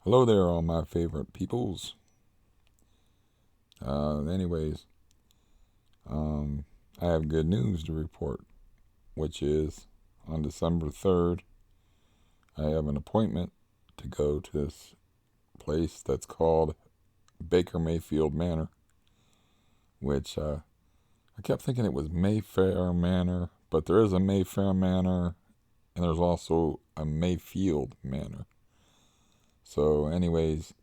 Hello there, all my favorite peoples. Anyways, um, I have good news to report, which is on December 3rd, I have an appointment to go to this place that's called Baker Mayfield Manor, which I kept thinking it was Mayfair Manor, but there is a Mayfair Manor and there's also a Mayfield Manor. So, anyways,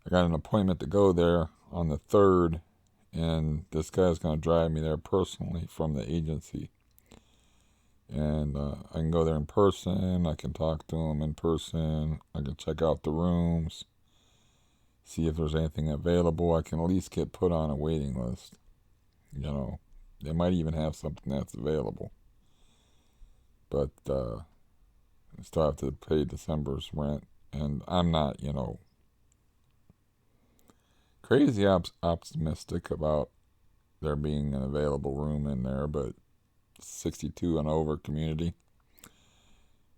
I got an appointment to go there on the 3rd, and this guy's going to drive me there personally from the agency. And I can go there in person, I can talk to him in person, I can check out the rooms, see if there's anything available. I can at least get put on a waiting list. You know, they might even have something that's available. But I still have to pay December's rent, and I'm not, crazy optimistic about there being an available room in there, but 62 and over community.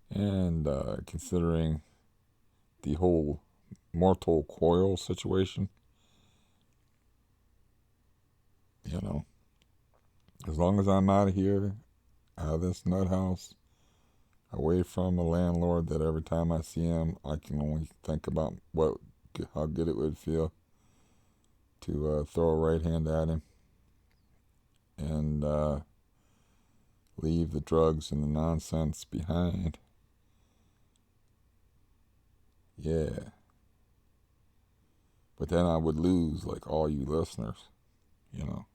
And considering the whole mortal coil situation, you know, as long as I'm out of here, out of this nut house, away from a landlord that every time I see him, I can only think about how good it would feel to throw a right hand at him and leave the drugs and the nonsense behind. Yeah. But then I would lose like all you listeners, you know.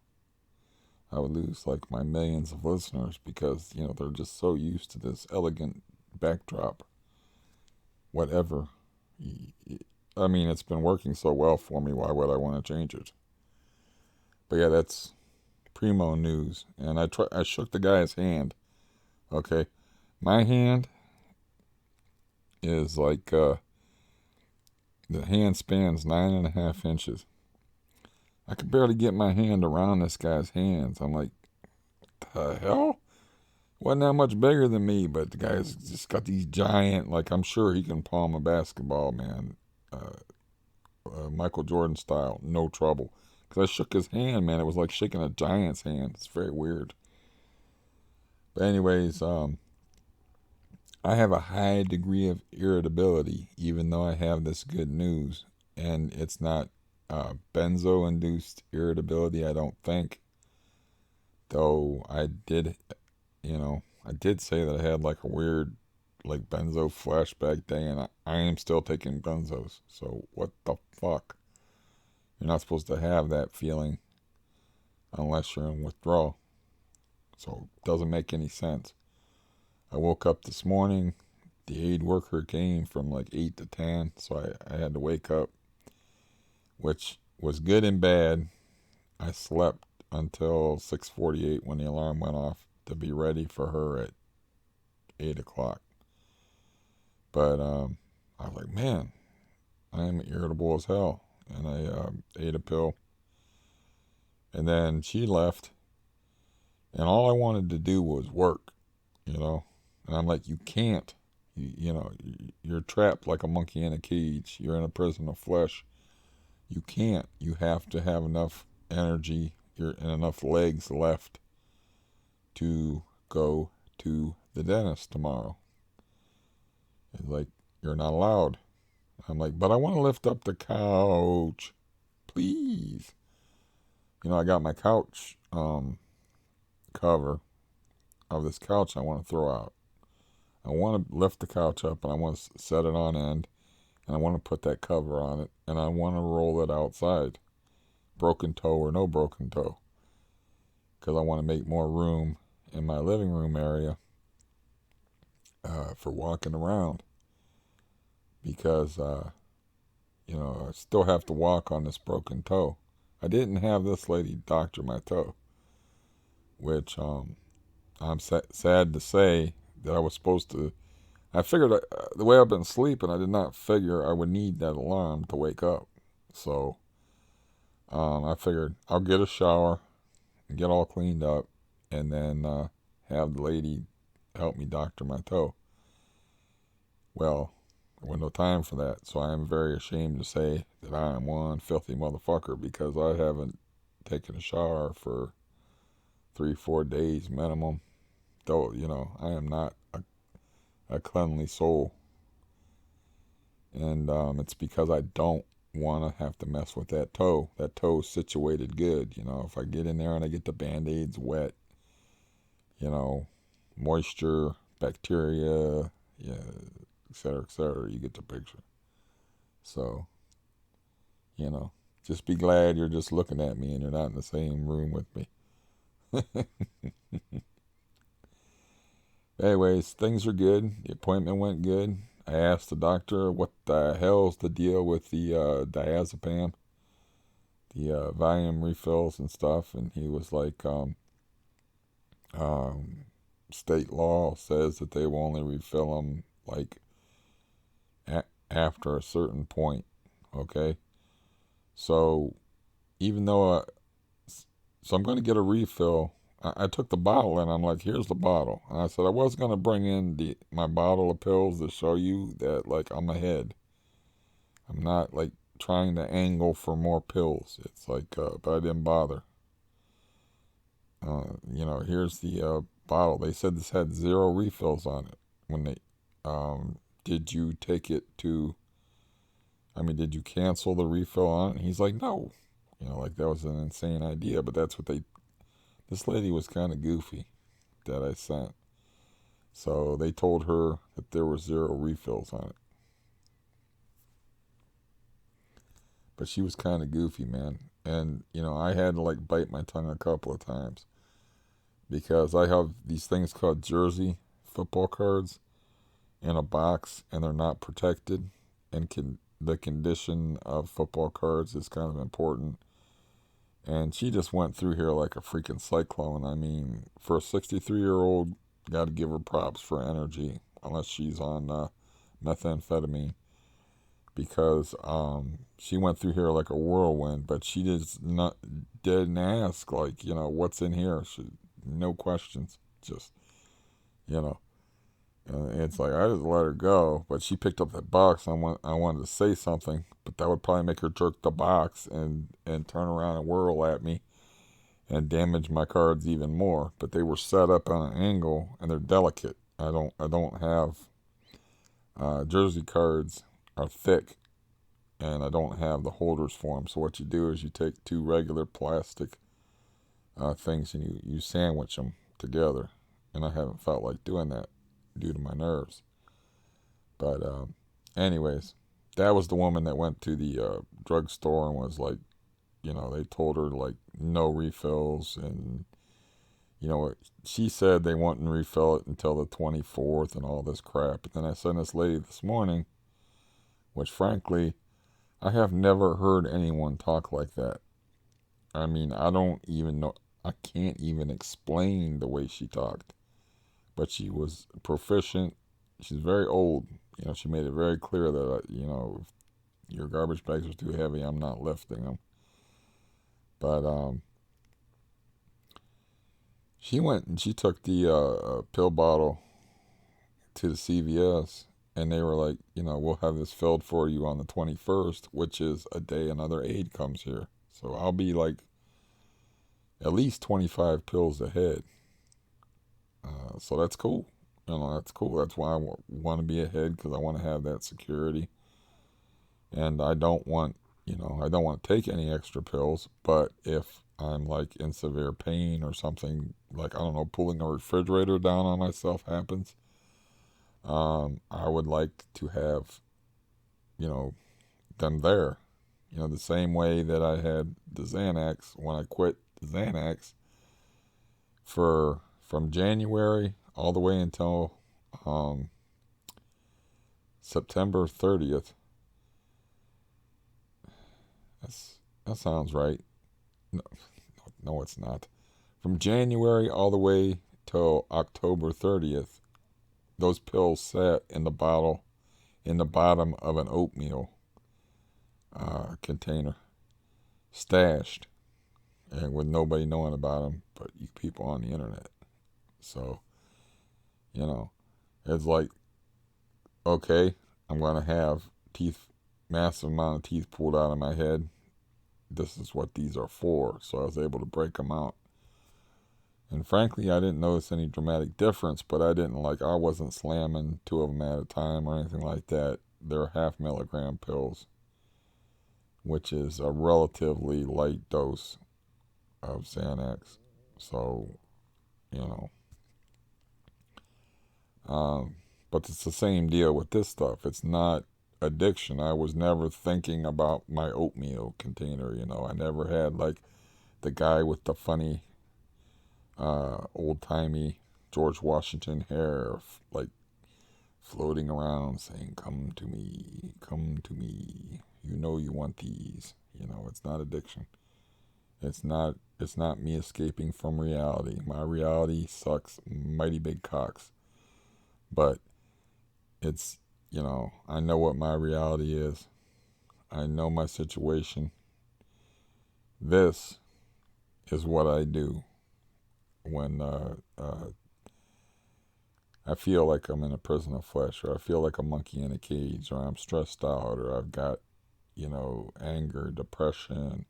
I would lose like my millions of listeners because, they're just so used to this elegant backdrop. Whatever. I mean, it's been working so well for me. Why would I want to change it? But yeah, that's primo news. And I shook the guy's hand. Okay. My hand is like, the hand spans 9.5 inches. I could barely get my hand around this guy's hands. I'm like, the hell? Wasn't that much bigger than me, but the guy's just got these giant, like, I'm sure he can palm a basketball, man. Michael Jordan style, no trouble. Because I shook his hand, man. It was like shaking a giant's hand. It's very weird. But anyways, I have a high degree of irritability, even though I have this good news. And it's not benzo-induced irritability, I don't think. Though I did say that I had like a weird, like benzo flashback day, and I am still taking benzos. So what the fuck? You're not supposed to have that feeling unless you're in withdrawal. So it doesn't make any sense. I woke up this morning. The aid worker came from like 8 to 10, so I had to wake up, which was good and bad. I slept until 6:48 when the alarm went off to be ready for her at 8 o'clock. But I was like, man, I am irritable as hell. And I ate a pill. And then she left. And all I wanted to do was work, you know. And I'm like, you can't. You're trapped like a monkey in a cage. You're in a prison of flesh. You can't. You have to have enough energy and enough legs left to go to the dentist tomorrow. It's like, you're not allowed. I'm like, but I want to lift up the couch, please. I got my couch cover of this couch I want to throw out. I want to lift the couch up and I want to set it on end and I want to put that cover on it and I want to roll it outside, broken toe or no broken toe, because I want to make more room in my living room area for walking around because I still have to walk on this broken toe. I didn't have this lady doctor my toe, which I'm sad to say that I was supposed to. I figured the way I've been sleeping, I did not figure I would need that alarm to wake up. So I figured I'll get a shower and get all cleaned up and then have the lady help me doctor my toe. Well, There was no time for that. So I am very ashamed to say that I am one filthy motherfucker because I haven't taken a shower for 3-4 days minimum. Though, I am not a cleanly soul. And it's because I don't want to have to mess with that toe. That toe's situated good. If I get in there and I get the band-aids wet, moisture, bacteria, yeah, et cetera, you get the picture. So, just be glad you're just looking at me and you're not in the same room with me. Anyways, things are good. The appointment went good. I asked the doctor what the hell's the deal with the diazepam, the Valium refills and stuff, and he was like, state law says that they will only refill them like after a certain point. Okay, so even though so I'm going to get a refill. I took the bottle and I'm like, here's the bottle. And I said I was going to bring in my bottle of pills to show you that like I'm ahead. I'm not like trying to angle for more pills. It's like, but I didn't bother. Here's the bottle. They said this had 0 refills on it. When they, did you take it to? Did you cancel the refill on it? And he's like, no. Like that was an insane idea, but that's what they. This lady was kind of goofy that I sent. So they told her that there were 0 refills on it. But she was kind of goofy, man. And, I had to like bite my tongue a couple of times because I have these things called jersey football cards in a box and they're not protected. And the condition of football cards is kind of important. And she just went through here like a freaking cyclone. For a 63-year-old, got to give her props for energy, unless she's on methamphetamine, because she went through here like a whirlwind. But she didn't ask like what's in here. No questions, just you know. It's like I just let her go, but she picked up that box. I wanted to say something, but that would probably make her jerk the box and turn around and whirl at me and damage my cards even more. But they were set up on an angle and they're delicate. I don't have jersey cards are thick and I don't have the holders for them. So what you do is you take 2 regular plastic things and you sandwich them together. And I haven't felt like doing that due to my nerves. But anyways, that was the woman that went to the drugstore and was like, they told her like no refills, and she said they wouldn't refill it until the 24th and all this crap. But then I sent this lady this morning, which frankly, I have never heard anyone talk like that. I don't even know. I can't even explain the way she talked. But she was proficient. She's very old. She made it very clear that, if your garbage bags are too heavy, I'm not lifting them. But she went and she took the pill bottle to the CVS, and they were like, we'll have this filled for you on the 21st, which is a day another aide comes here. So I'll be like at least 25 pills ahead. So that's cool. That's cool. That's why I want to be ahead, because I want to have that security. And I don't want to take any extra pills. But if I'm like in severe pain or something, like, I don't know, pulling a refrigerator down on myself happens, I would like to have, them there. The same way that I had the Xanax when I quit the Xanax from January all the way until September 30th. That sounds right. No, it's not. From January all the way till October 30th, those pills sat in the bottle in the bottom of an oatmeal container, stashed, and with nobody knowing about them but you people on the internet. So, it's like, okay, I'm going to have teeth, massive amount of teeth pulled out of my head. This is what these are for. So I was able to break them out. And frankly, I didn't notice any dramatic difference, but I wasn't slamming 2 of them at a time or anything like that. They're 0.5 milligram pills, which is a relatively light dose of Xanax. So, you know, but it's the same deal with this stuff. It's not addiction. I was never thinking about my oatmeal container, I never had like the guy with the funny old-timey George Washington hair, like floating around saying, come to me, you want these. It's not addiction. It's not me escaping from reality. My reality sucks mighty big cocks. But it's, I know what my reality is. I know my situation. This is what I do when I feel like I'm in a prison of flesh, or I feel like a monkey in a cage, or I'm stressed out, or I've got, anger, depression,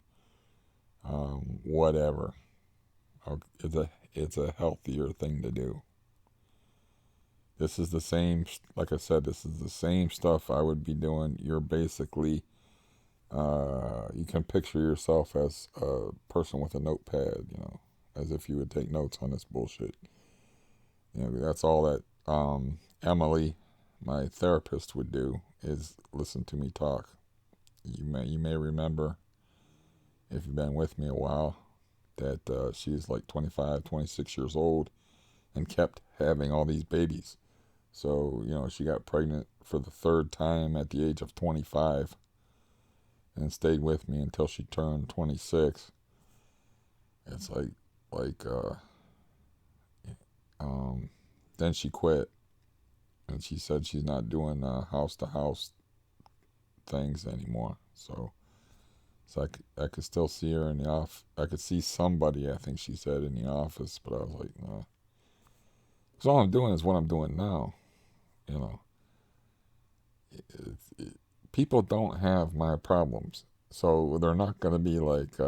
whatever. It's a healthier thing to do. This is the same, like I said, this is the same stuff I would be doing. You're basically, you can picture yourself as a person with a notepad, as if you would take notes on this bullshit. That's all that Emily, my therapist, would do, is listen to me talk. You may remember, if you've been with me a while, that she's like 25, 26 years old and kept having all these babies. So, she got pregnant for the 3rd time at the age of 25 and stayed with me until she turned 26. It's then she quit, and she said she's not doing house-to-house things anymore. So I could still see her in the office. I could see somebody, I think she said, in the office, but I was like, no. Because all I'm doing is what I'm doing now. People don't have my problems. So they're not going to be like,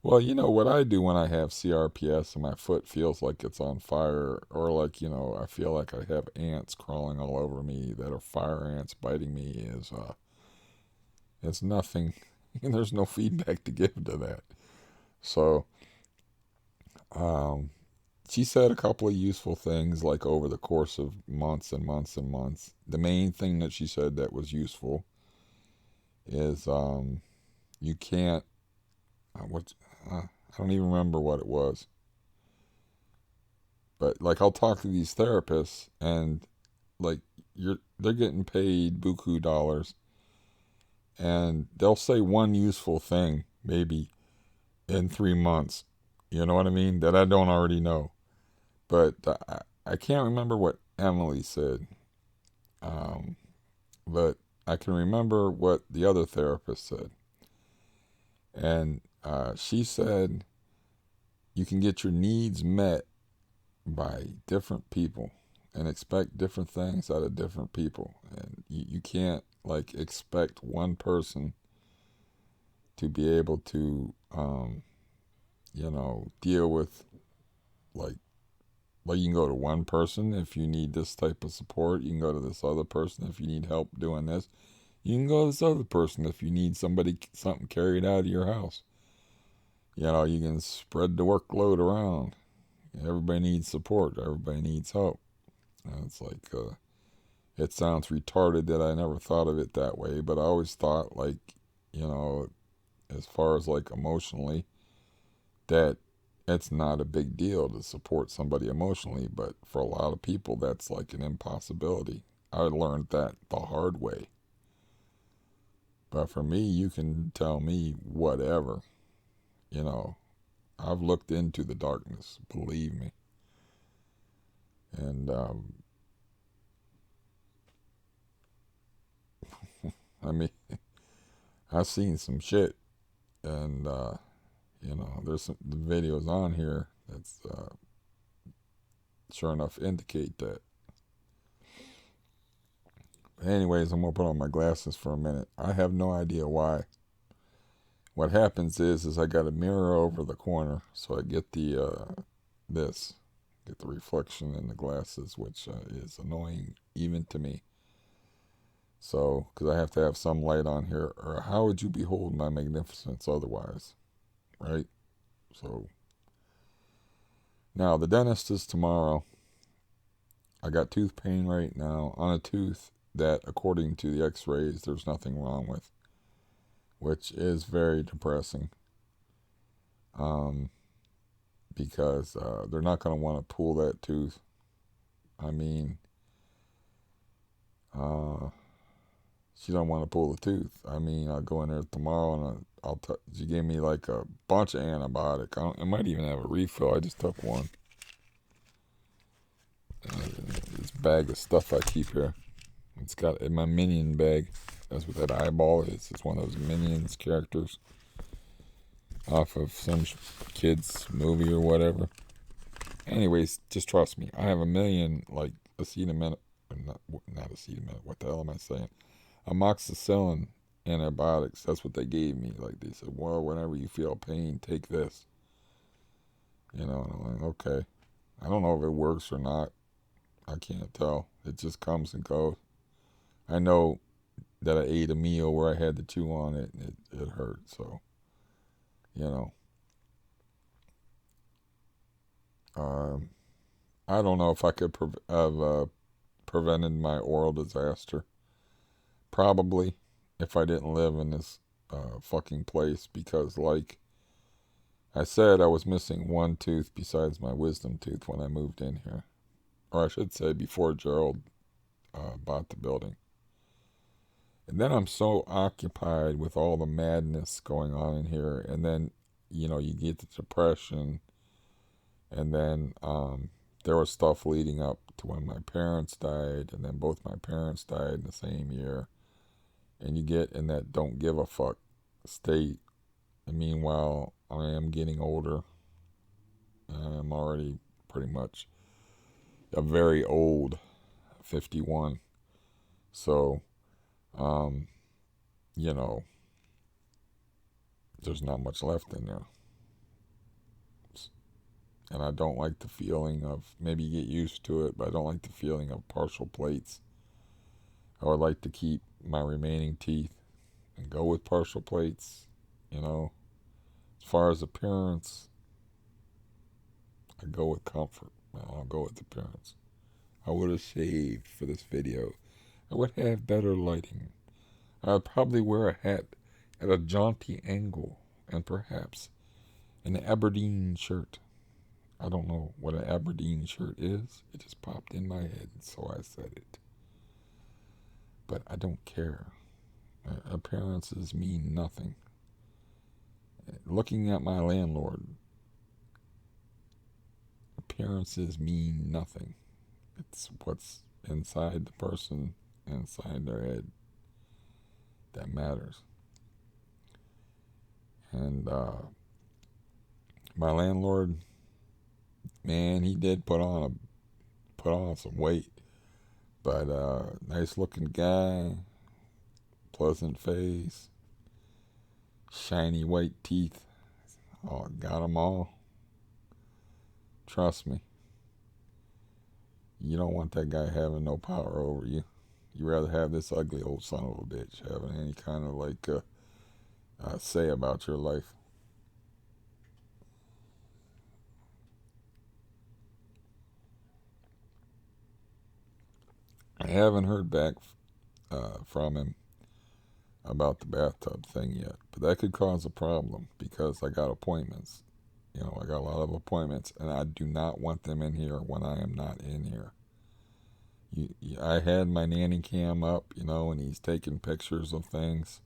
well, what I do when I have CRPS and my foot feels like it's on fire, or like, I feel like I have ants crawling all over me that are fire ants biting me, is it's nothing. There's no feedback to give to that. So she said a couple of useful things, like over the course of months and months and months. The main thing that she said that was useful is you can't, I don't even remember what it was. But like, I'll talk to these therapists, and like, they're getting paid buku dollars, and they'll say one useful thing maybe in 3 months. You know what I mean? That I don't already know. But I can't remember what Emily said. But I can remember what the other therapist said. And she said you can get your needs met by different people and expect different things out of different people. And you can't like expect one person to be able to, deal with like you can go to one person if you need this type of support. You can go to this other person if you need help doing this. You can go to this other person if you need something carried out of your house. You can spread the workload around. Everybody needs support. Everybody needs help. And it's like, it sounds retarded that I never thought of it that way, but I always thought like, as far as like emotionally, that it's not a big deal to support somebody emotionally, but for a lot of people, that's like an impossibility. I learned that the hard way. But for me, you can tell me whatever. I've looked into the darkness, believe me. And, I mean, I've seen some shit. And, there's some the videos on here that's, sure enough indicate that. Anyways, I'm going to put on my glasses for a minute. I have no idea why. What happens is I got a mirror over the corner, so I get the get the reflection in the glasses, which is annoying even to me. So, because I have to have some light on here, or how would you behold my magnificence otherwise, right? So, now the dentist is tomorrow. I got tooth pain right now on a tooth that, according to the x-rays, there's nothing wrong with, which is very depressing. Because they're not going to want to pull that tooth. I mean, she don't want to pull the tooth. I mean, I'll go in there tomorrow and she gave me like a bunch of antibiotic. I might even have a refill. I just took one. This bag of stuff I keep here. It's got in my Minion bag. That's what that eyeball is. It's one of those Minions characters off of some kid's movie or whatever. Anyways, just trust me. I have a million, like, acetaminophen, not acetaminophen, what the hell am I saying? Amoxicillin antibiotics. That's what they gave me. Like, they said, well, whenever you feel pain, take this. You know, and I'm like, okay. I don't know if it works or not. I can't tell. It just comes and goes. I know that I ate a meal where I had to chew on it, and it hurt, so, you know. I don't know if I could have prevented my oral disaster. Probably, if I didn't live in this fucking place, because, like I said, I was missing one tooth besides my wisdom tooth when I moved in here. Or I should say before Gerald bought the building. And then I'm so occupied with all the madness going on in here, and then, you know, you get the depression, and then there was stuff leading up to when my parents died, and then both my parents died in the same year, and you get in that don't give a fuck state. And meanwhile, I am getting older. I'm already pretty much a very old 51. So, you know, there's not much left in there. And I don't like the feeling of, maybe you get used to it, but I don't like the feeling of partial plates. I would like to keep my remaining teeth and go with partial plates, you know. As far as appearance, I go with comfort. I'll go with appearance. I would have shaved for this video. I would have better lighting. I'd probably wear a hat at a jaunty angle, and perhaps an Aberdeen shirt. I don't know what an Aberdeen shirt is. It just popped in my head, so I said it. But I don't care. Appearances mean nothing. Looking at my landlord, appearances mean nothing. It's what's inside the person, inside their head, that matters. And my landlord, man, he did put on some weight, but nice looking guy, pleasant face, shiny white teeth. Oh, got them all. Trust me, you don't want that guy having no power over you. You rather have this ugly old son of a bitch having any kind of like say about your life. I haven't heard back from him about the bathtub thing yet, but that could cause a problem because I got appointments. You know, I got a lot of appointments, and I do not want them in here when I am not in here. I had my nanny cam up, you know, and he's taking pictures of things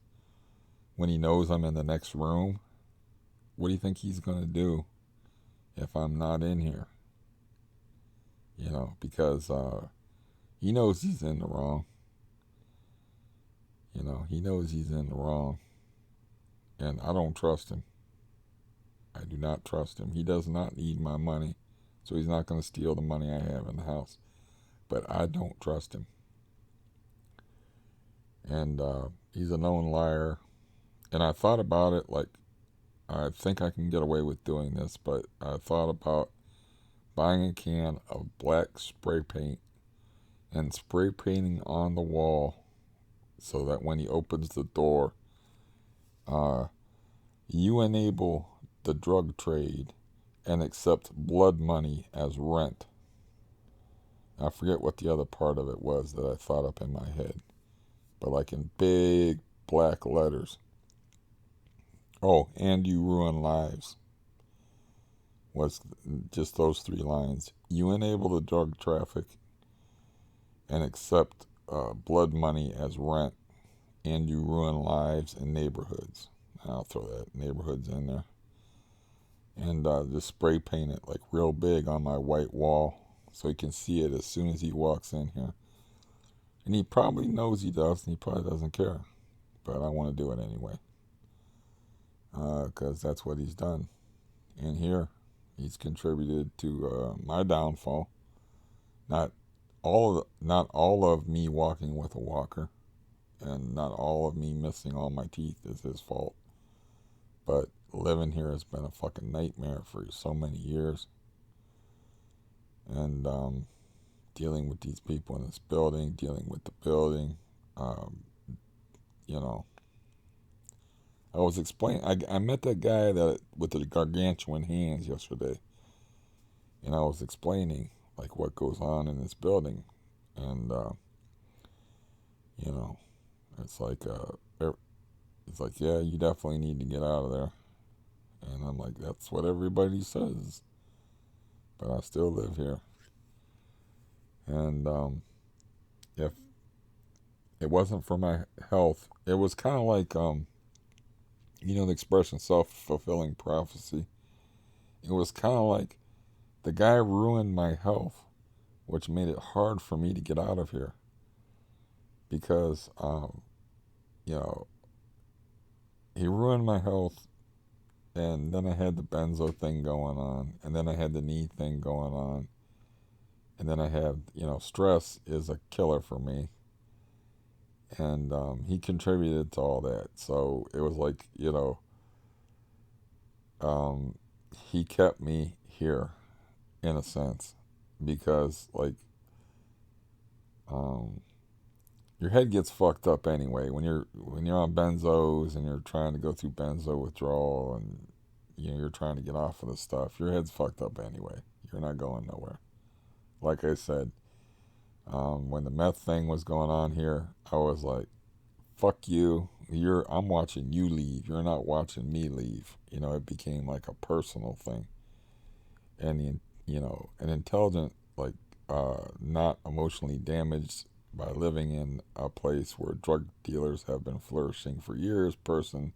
when he knows I'm in the next room. What do you think he's going to do if I'm not in here? You know, because he knows he's in the wrong. You know, he knows he's in the wrong. And I don't trust him. I do not trust him. He does not need my money, so he's not going to steal the money I have in the house. But I don't trust him. And he's a known liar. And I thought about it, like, I think I can get away with doing this, but I thought about buying a can of black spray paint and spray painting on the wall so that when he opens the door, uh, you enable the drug trade and accept blood money as rent. I forget what the other part of it was that I thought up in my head, but like in big black letters. Oh, and you ruin lives was just those three lines. You enable the drug traffic and accept blood money as rent, and you ruin lives in neighborhoods. I'll throw that neighborhoods in there. And just spray paint it like real big on my white wall so he can see it as soon as he walks in here. And he probably knows he does, and he probably doesn't care. But I want to do it anyway. Because that's what he's done. And here, he's contributed to my downfall. Not all of me walking with a walker, and not all of me missing all my teeth is his fault. But living here has been a fucking nightmare for so many years. And dealing with these people in this building, dealing with the building, um, you know. I was explaining. I met that guy that with the gargantuan hands yesterday, and I was explaining like what goes on in this building, and you know, it's like it's like, yeah, you definitely need to get out of there. And I'm like, that's what everybody says, but I still live here. And if it wasn't for my health, it was kind of like the expression self-fulfilling prophecy. It was kind of like the guy ruined my health, which made it hard for me to get out of here because you know he ruined my health, and then I had the benzo thing going on, and then I had the knee thing going on, and then I had stress is a killer for me, and he contributed to all that. So it was like um, he kept me here in a sense because like um, your head gets fucked up anyway when you're on benzos and you're trying to go through benzo withdrawal, and you're trying to get off of the stuff. Your head's fucked up anyway. You're not going nowhere. Like I said, when the meth thing was going on here, I was like, "Fuck you! I'm watching you leave. You're not watching me leave." It became like a personal thing, and an intelligent, like, not emotionally damaged by living in a place where drug dealers have been flourishing for years person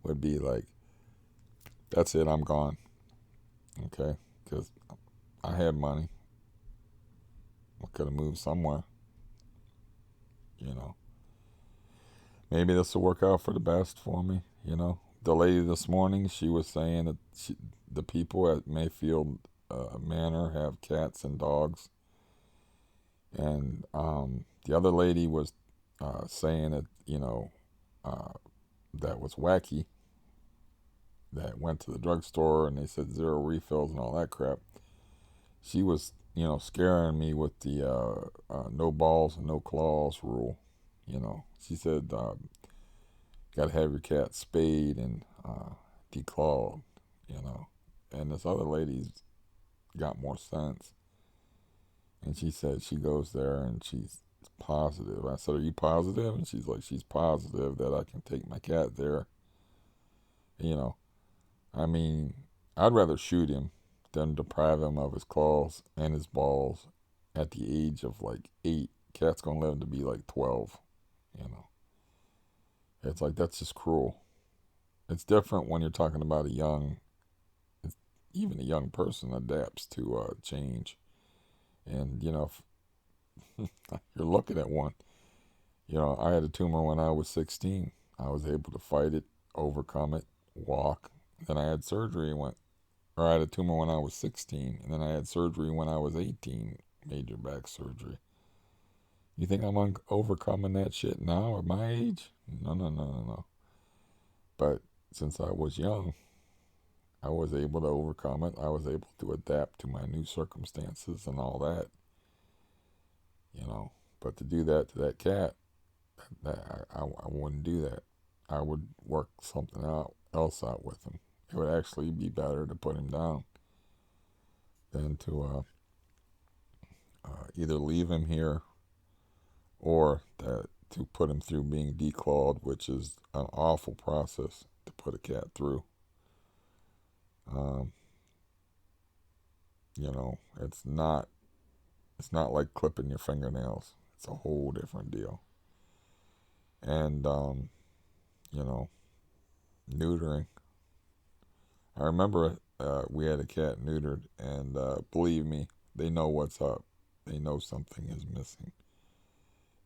would be like, that's it, I'm gone. Okay? Because I had money. I could have moved somewhere. You know. Maybe this will work out for the best for me. The lady this morning, she was saying that the people at Mayfield Manor have cats and dogs. And the other lady was saying that, uh, that was wacky, that went to the drugstore and they said zero refills and all that crap. She was, scaring me with the no balls and no claws rule. She said, got to have your cat spayed and declawed, And this other lady's got more sense. And she said she goes there and she's positive. I said, are you positive? And she's like, she's positive that I can take my cat there. You know, I mean, I'd rather shoot him than deprive him of his claws and his balls at the age of like 8. Cat's gonna live to be like 12. You know, it's like that's just cruel. It's different when you're talking about even a young person adapts to change. And you're looking at one. I had a tumor when I was 16. I was able to fight it, overcome it, walk. Then I had surgery I had a tumor when I was 16, and then I had surgery when I was 18, major back surgery. You think I'm overcoming that shit now at my age? No, no, no, no, no. But since I was young, I was able to overcome it. I was able to adapt to my new circumstances and all that, you know. But to do that to that cat, I wouldn't do that. I would work something else out with him. It would actually be better to put him down than to either leave him here or to put him through being declawed, which is an awful process to put a cat through. Um, you know, it's not like clipping your fingernails. It's a whole different deal. And you know, neutering. I remember we had a cat neutered, and believe me, they know what's up. They know something is missing.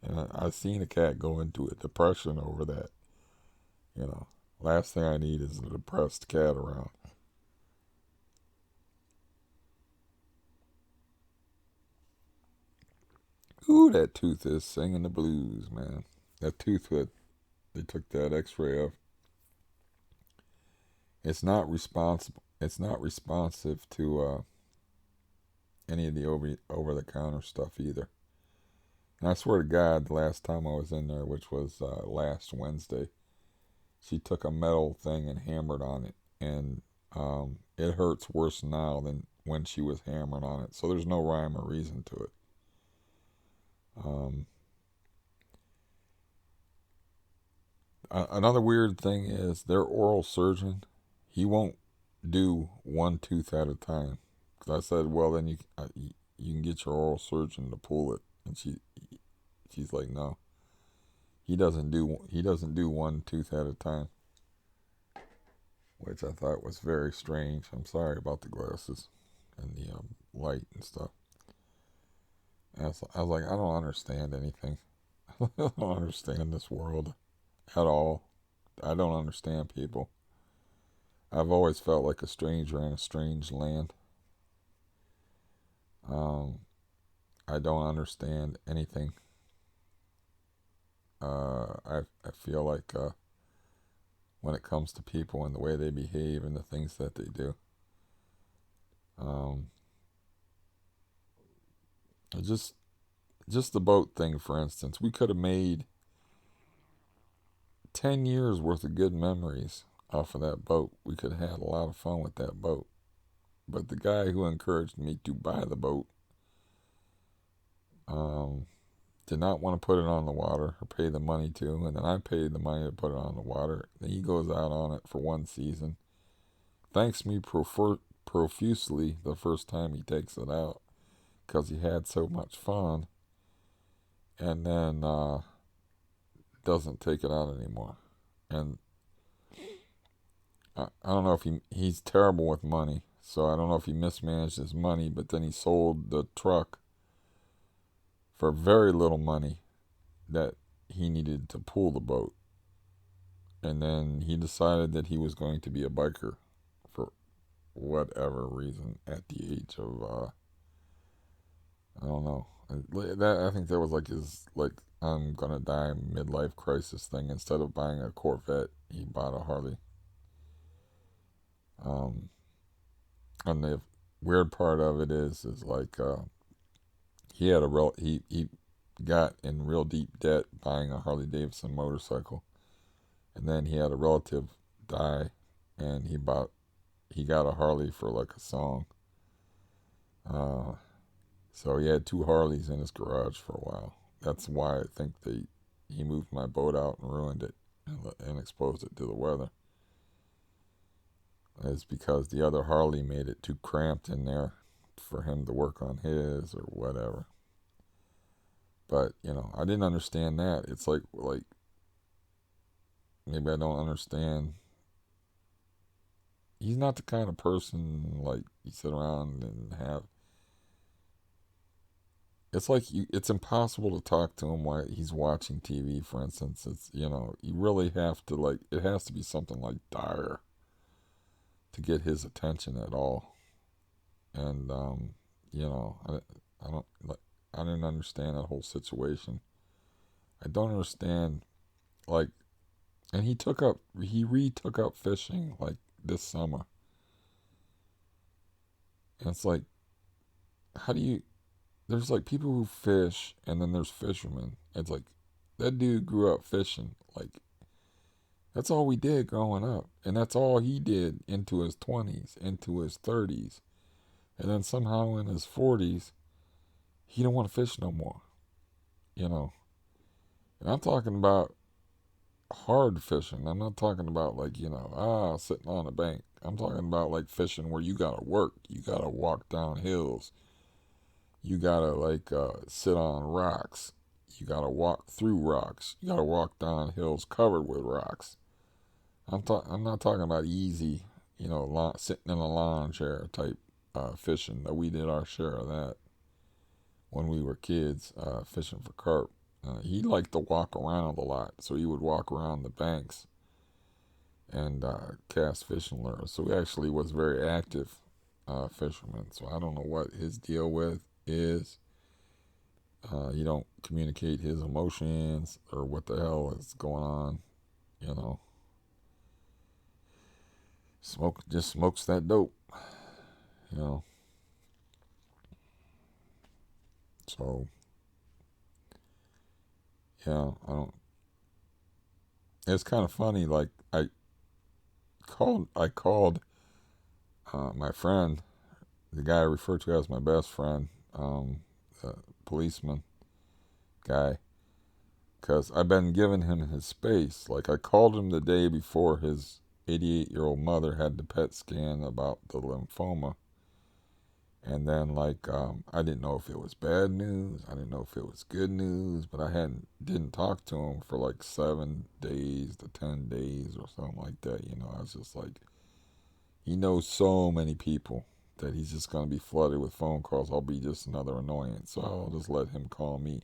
And I've seen a cat go into a depression over that. You know, last thing I need is a depressed cat around. Ooh, that tooth is singing the blues, man. That tooth that they took that X-ray of, it's not responsible. It's not responsive to any of the over the counter stuff either. And I swear to God, the last time I was in there, which was last Wednesday, she took a metal thing and hammered on it, and it hurts worse now than when she was hammering on it. So there's no rhyme or reason to it. Um, Another weird thing is their oral surgeon, he won't do one tooth at a time. Because I said, well, then you can get your oral surgeon to pull it, and she's like, no, he doesn't do one tooth at a time, which I thought was very strange. I'm sorry about the glasses and the light and stuff. And I was like, I don't understand anything. I don't understand this world at all. I don't understand people. I've always felt like a stranger in a strange land. Um, I don't understand anything. I feel like when it comes to people and the way they behave and the things that they do, um, just the boat thing, for instance, we could have made 10 years worth of good memories off of that boat. We could have had a lot of fun with that boat. But the guy who encouraged me to buy the boat um, did not want to put it on the water or pay the money to, and then I paid the money to put it on the water. Then he goes out on it for one season, thanks me profusely the first time he takes it out because he had so much fun, and then doesn't take it out anymore. And I don't know if he's terrible with money, so I don't know if he mismanaged his money, but then he sold the truck for very little money that he needed to pull the boat. And then he decided that he was going to be a biker for whatever reason at the age of I don't know. I think that was like his I'm gonna die midlife crisis thing. Instead of buying a Corvette, he bought a Harley. Um, and the weird part of it is like he had a he got in real deep debt buying a Harley Davidson motorcycle, and then he had a relative die, and he got a Harley for like a song. Uh, so he had two Harleys in his garage for a while. That's why I think he moved my boat out and ruined it and exposed it to the weather. Is because the other Harley made it too cramped in there for him to work on his or whatever. But I didn't understand that. It's like maybe I don't understand. He's not the kind of person like you sit around and have. It's like it's impossible to talk to him while he's watching TV, for instance. It's you really have to it has to be something like dire to get his attention at all. And I don't I didn't understand that whole situation. I don't understand, like, and he retook up fishing like this summer. And it's like, how do you, there's like people who fish and then there's fishermen. It's like, that dude grew up fishing. Like, that's all we did growing up. And that's all he did into his 20s, into his 30s. And then somehow in his 40s, he don't want to fish no more, you know. And I'm talking about hard fishing. I'm not talking about like, sitting on a bank. I'm talking about like fishing where you gotta work. You gotta walk down hills. You gotta like sit on rocks. You gotta walk through rocks. You gotta walk down hills covered with rocks. I'm not talking about easy, sitting in a lawn chair type fishing. That we did our share of that when we were kids, fishing for carp. He liked to walk around a lot, so he would walk around the banks and cast fishing lures. So he actually was very active fisherman. So I don't know what his deal with is. He don't communicate his emotions or what the hell is going on. You know, just smokes that dope. You know, so yeah, I don't. It's kind of funny. Like I called my friend, the guy I refer to as my best friend, the policeman guy, because I've been giving him his space. Like, I called him the day before his 88-year-old mother had the PET scan about the lymphoma. And then, like, I didn't know if it was bad news. I didn't know if it was good news, but didn't talk to him for like 7 days to 10 days or something like that. I was just like, he knows so many people that he's just going to be flooded with phone calls. I'll be just another annoyance. So I'll just let him call me.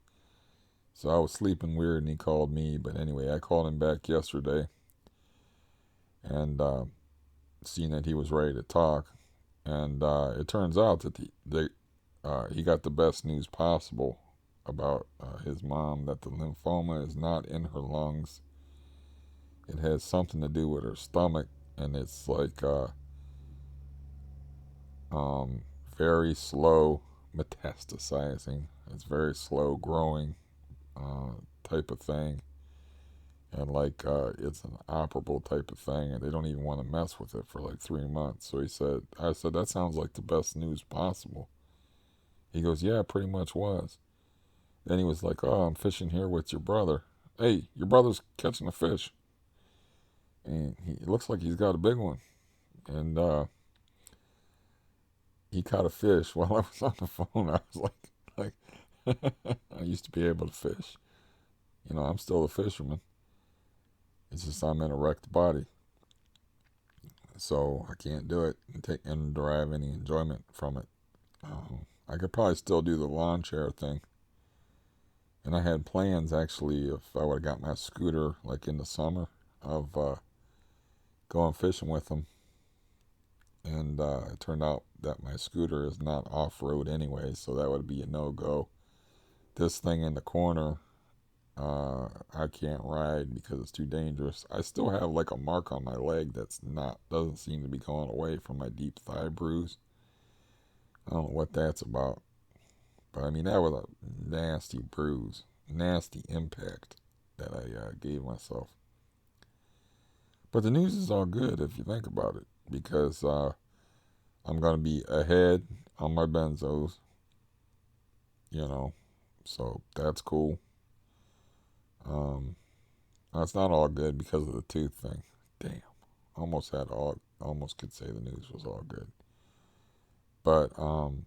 So I was sleeping weird and he called me. But anyway, I called him back yesterday and seeing that he was ready to talk. And it turns out that he got the best news possible about his mom, that the lymphoma is not in her lungs. It has something to do with her stomach. And it's like very slow metastasizing. It's very slow growing type of thing. And like it's an operable type of thing, and they don't even want to mess with it for like 3 months. So I said, that sounds like the best news possible. He goes, yeah, it pretty much was. Then he was like, oh, I'm fishing here with your brother. Hey, your brother's catching a fish. And it looks like he's got a big one. And he caught a fish while I was on the phone. I was like, I used to be able to fish. I'm still a fisherman. It's just I'm in a wrecked body. So I can't do it and derive any enjoyment from it. I could probably still do the lawn chair thing. And I had plans, actually, if I would have got my scooter like in the summer, of going fishing with him. And it turned out that my scooter is not off-road anyway, so that would be a no-go. This thing in the corner, I can't ride because it's too dangerous. I still have like a mark on my leg doesn't seem to be going away from my deep thigh bruise. I don't know what that's about. But I mean, that was a nasty bruise, nasty impact that I gave myself. But the news is all good if you think about it, because I'm going to be ahead on my benzos, so that's cool. Um, it's not all good because of the tooth thing. Damn, almost could say the news was all good. But I'm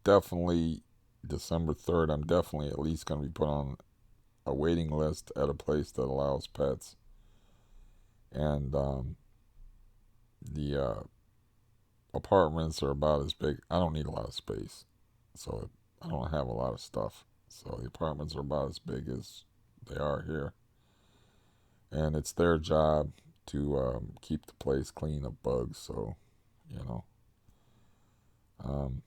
definitely, December 3rd, I'm definitely at least going to be put on a waiting list at a place that allows pets. And the apartments are about as big. I don't need a lot of space, so I don't have a lot of stuff. So the apartments are about as big as they are here. And it's their job to keep the place clean of bugs. So, you know. Um,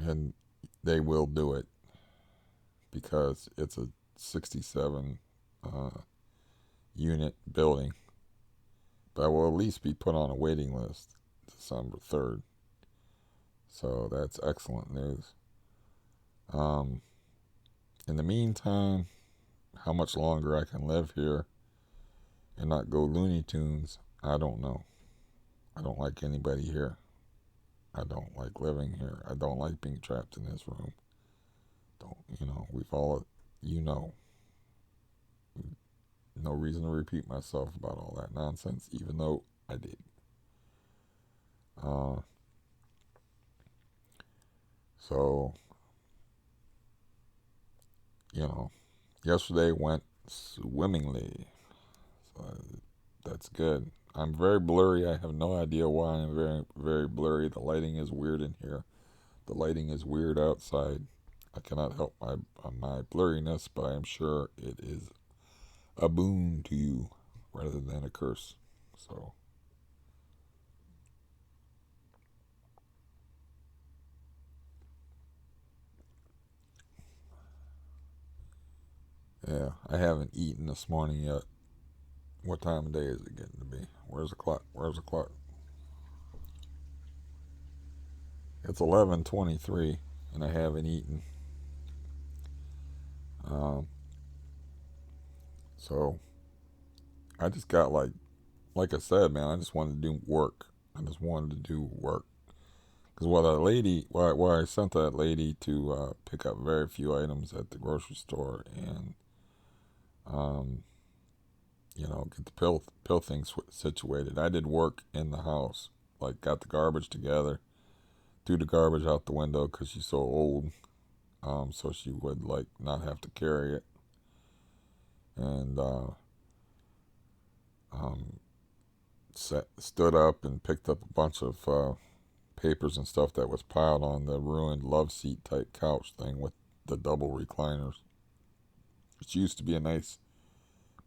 and they will do it because it's a 67 uh, unit building. But I will at least be put on a waiting list December 3rd. So that's excellent news. Um, in the meantime, how much longer I can live here and not go Looney Tunes, I don't know. I don't like anybody here. I don't like living here. I don't like being trapped in this room. We've all, you know, no reason to repeat myself about all that nonsense, even though I did. Uh, so, yesterday went swimmingly. So that's good. I'm very blurry. I have no idea why I'm very, very blurry. The lighting is weird in here. The lighting is weird outside. I cannot help my blurriness, but I am sure it is a boon to you rather than a curse. So, yeah, I haven't eaten this morning yet. What time of day is it getting to be? Where's the clock? Where's the clock? It's 11:23, and I haven't eaten. Um, so I just got like I said, man. I just wanted to do work. I just wanted to do work. Because why I sent that lady to pick up very few items at the grocery store and, um, get the pill thing situated. I did work in the house, like got the garbage together, threw the garbage out the window because she's so old, so she would like not have to carry it, and um, stood up and picked up a bunch of papers and stuff that was piled on the ruined love seat type couch thing with the double recliners. It used to be a nice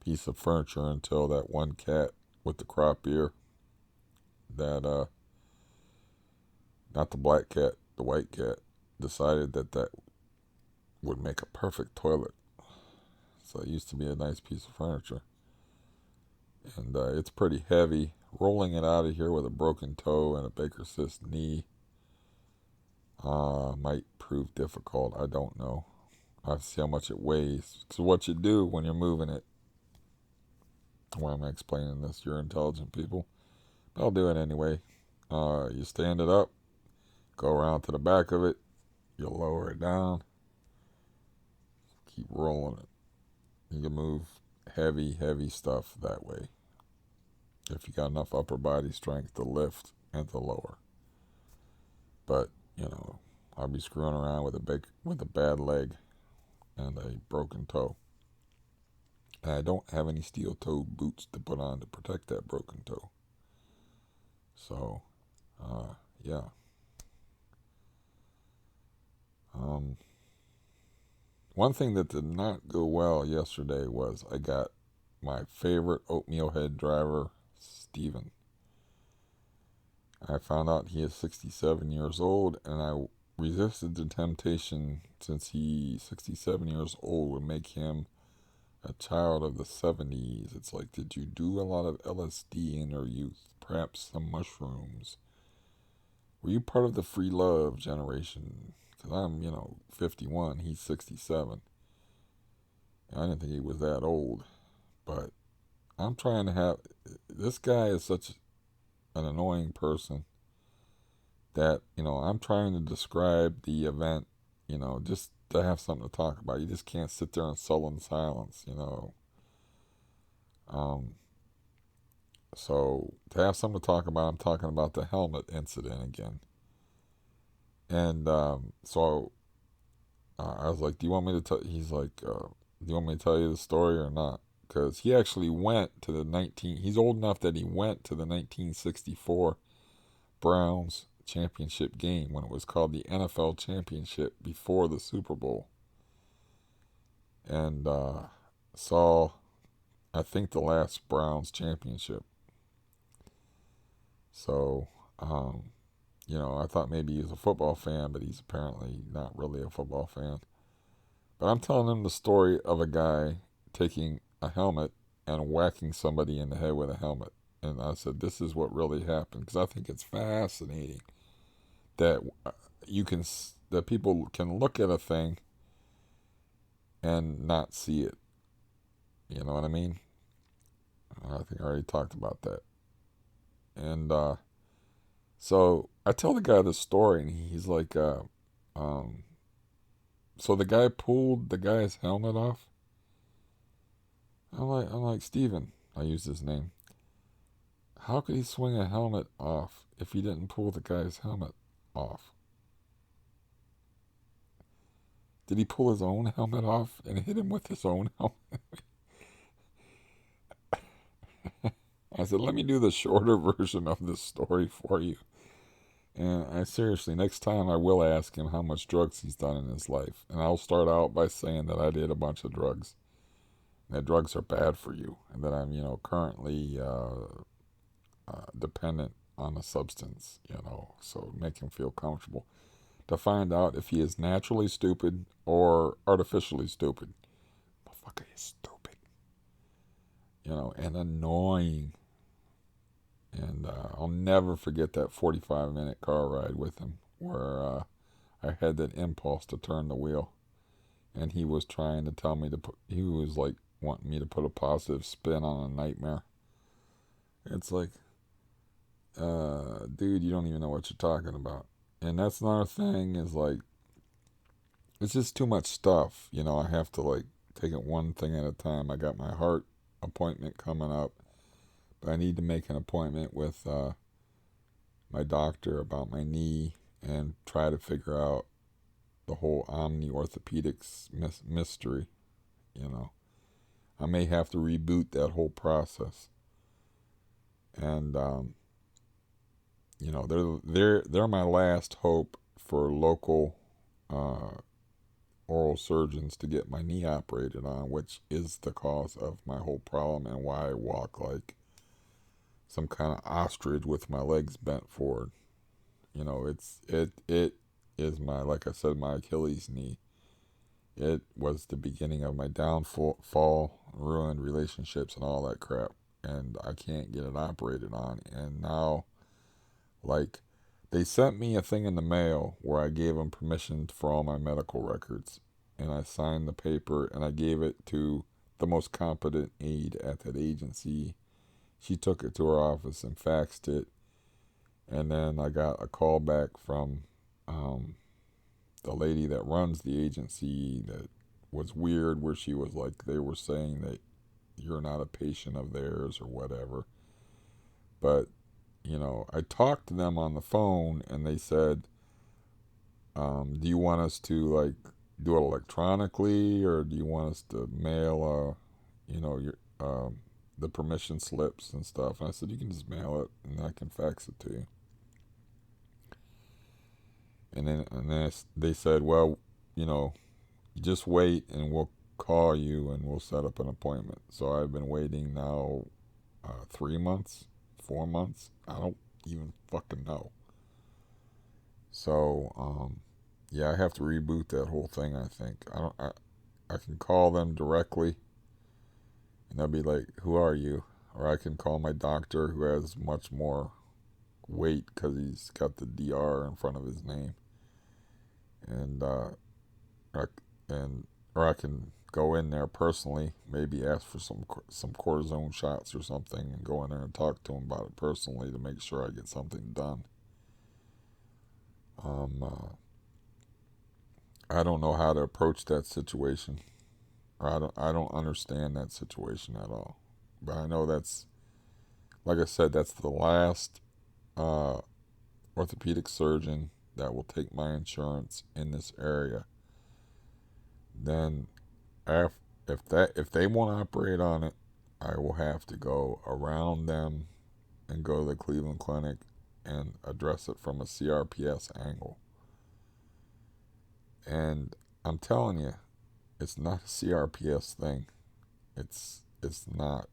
piece of furniture until that one cat with the crop ear, that not the black cat, the white cat, decided that would make a perfect toilet. So it used to be a nice piece of furniture, and it's pretty heavy. Rolling it out of here with a broken toe and a Baker cyst knee might prove difficult. I don't know. I have to see how much it weighs. So what you do when you're moving it. Why am I explaining this? You're intelligent people. But I'll do it anyway. You stand it up, go around to the back of it, you lower it down, keep rolling it. You can move heavy, heavy stuff that way if you got enough upper body strength to lift and to lower. But I'll be screwing around with a bad leg and a broken toe. And I don't have any steel-toed boots to put on to protect that broken toe. So, yeah. One thing that did not go well yesterday was I got my favorite oatmeal head driver, Steven. I found out he is 67 years old, and I resisted the temptation, since he's 67 years old, would make him a child of the 70s. It's like, did you do a lot of LSD in your youth? Perhaps some mushrooms? Were you part of the free love generation? Because I'm, 51, he's 67. I didn't think he was that old, but I'm trying to have. This guy is such an annoying person that, I'm trying to describe the event, just to have something to talk about. You just can't sit there in sullen silence. Um, so to have something to talk about, I'm talking about the helmet incident again. And so I was like, "Do you want me to tell?" He's like, "Do you want me to tell you the story or not?" Because he actually went to the 19. He's old enough that he went to the 1964 Browns championship game when it was called the NFL Championship before the Super Bowl, and saw, I think, the last Browns championship. So, I thought maybe he was a football fan, but he's apparently not really a football fan. But I'm telling him the story of a guy taking a helmet and whacking somebody in the head with a helmet. And I said, this is what really happened, because I think it's fascinating that you can that people can look at a thing and not see it. You know what I mean? I think I already talked about that. And so I tell the guy this story, and he's like, so the guy pulled the guy's helmet off. I'm like, Steven, I used his name. How could he swing a helmet off if he didn't pull the guy's helmet off? Did he pull his own helmet off and hit him with his own helmet? I said, let me do the shorter version of this story for you. And I seriously, next time I will ask him how much drugs he's done in his life. And I'll start out by saying that I did a bunch of drugs. And that drugs are bad for you. And that I'm, currently dependent on a substance, so make him feel comfortable. To find out if he is naturally stupid or artificially stupid. Motherfucker is stupid. And annoying. And I'll never forget that 45-minute car ride with him where I had that impulse to turn the wheel. And he was trying to tell me he was like wanting me to put a positive spin on a nightmare. It's like, dude, you don't even know what you're talking about. And that's another thing is like, it's just too much stuff. I have to like take it one thing at a time. I got my heart appointment coming up. But I need to make an appointment with my doctor about my knee and try to figure out the whole Omni Orthopedics mystery. I may have to reboot that whole process. And they're my last hope for local oral surgeons to get my knee operated on, which is the cause of my whole problem and why I walk like some kind of ostrich with my legs bent forward. It is like I said, my Achilles knee. It was the beginning of my downfall, ruined relationships and all that crap. And I can't get it operated on. And now, like, they sent me a thing in the mail where I gave them permission for all my medical records. And I signed the paper and I gave it to the most competent aide at that agency. She took it to her office and faxed it. And then I got a call back from the lady that runs the agency that was weird, where she was like, they were saying that you're not a patient of theirs or whatever. But, I talked to them on the phone and they said, do you want us to like do it electronically, or do you want us to mail your the permission slips and stuff? And I said, you can just mail it and I can fax it to you. And then they said, well, just wait and we'll call you and we'll set up an appointment. So I've been waiting now 3 months, 4 months. I don't even fucking know. So yeah, I have to reboot that whole thing. I think I can call them directly, and they'll be like, "Who are you?" Or I can call my doctor, who has much more weight because he's got the DR in front of his name, and or I can go in there personally, maybe ask for some cortisone shots or something, and go in there and talk to him about it personally to make sure I get something done. I don't know how to approach that situation. Or I don't understand that situation at all. But I know that's, like I said, that's the last orthopedic surgeon that will take my insurance in this area. Then if they want to operate on it, I will have to go around them and go to the Cleveland Clinic and address it from a CRPS angle. And I'm telling you, it's not a CRPS thing. It's not.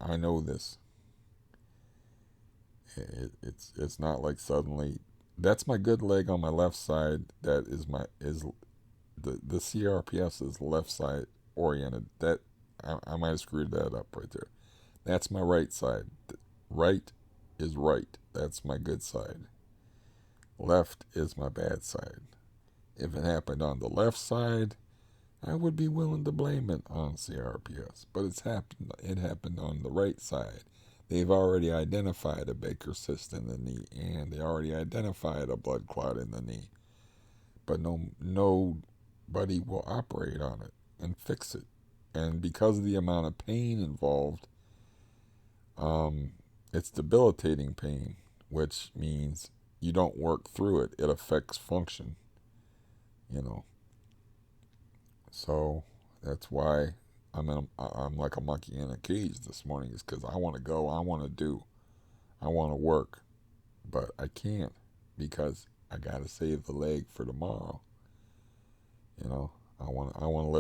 I know this. It's not like suddenly that's my good leg on my left side. That is the CRPS is left side oriented. That I might have screwed that up right there. That's my right side. Right is right. That's my good side. Left is my bad side. If it happened on the left side, I would be willing to blame it on CRPS. But it happened on the right side. They've already identified a Baker cyst in the knee, and they already identified a blood clot in the knee. But nobody will operate on it and fix it. And because of the amount of pain involved, um, it's debilitating pain, which means you don't work through it. It affects function, you know. So that's why I'm like a monkey in a cage this morning. Is because I want to go, I want to do, I want to work, but I can't because I gotta save the leg for tomorrow. You know, I want to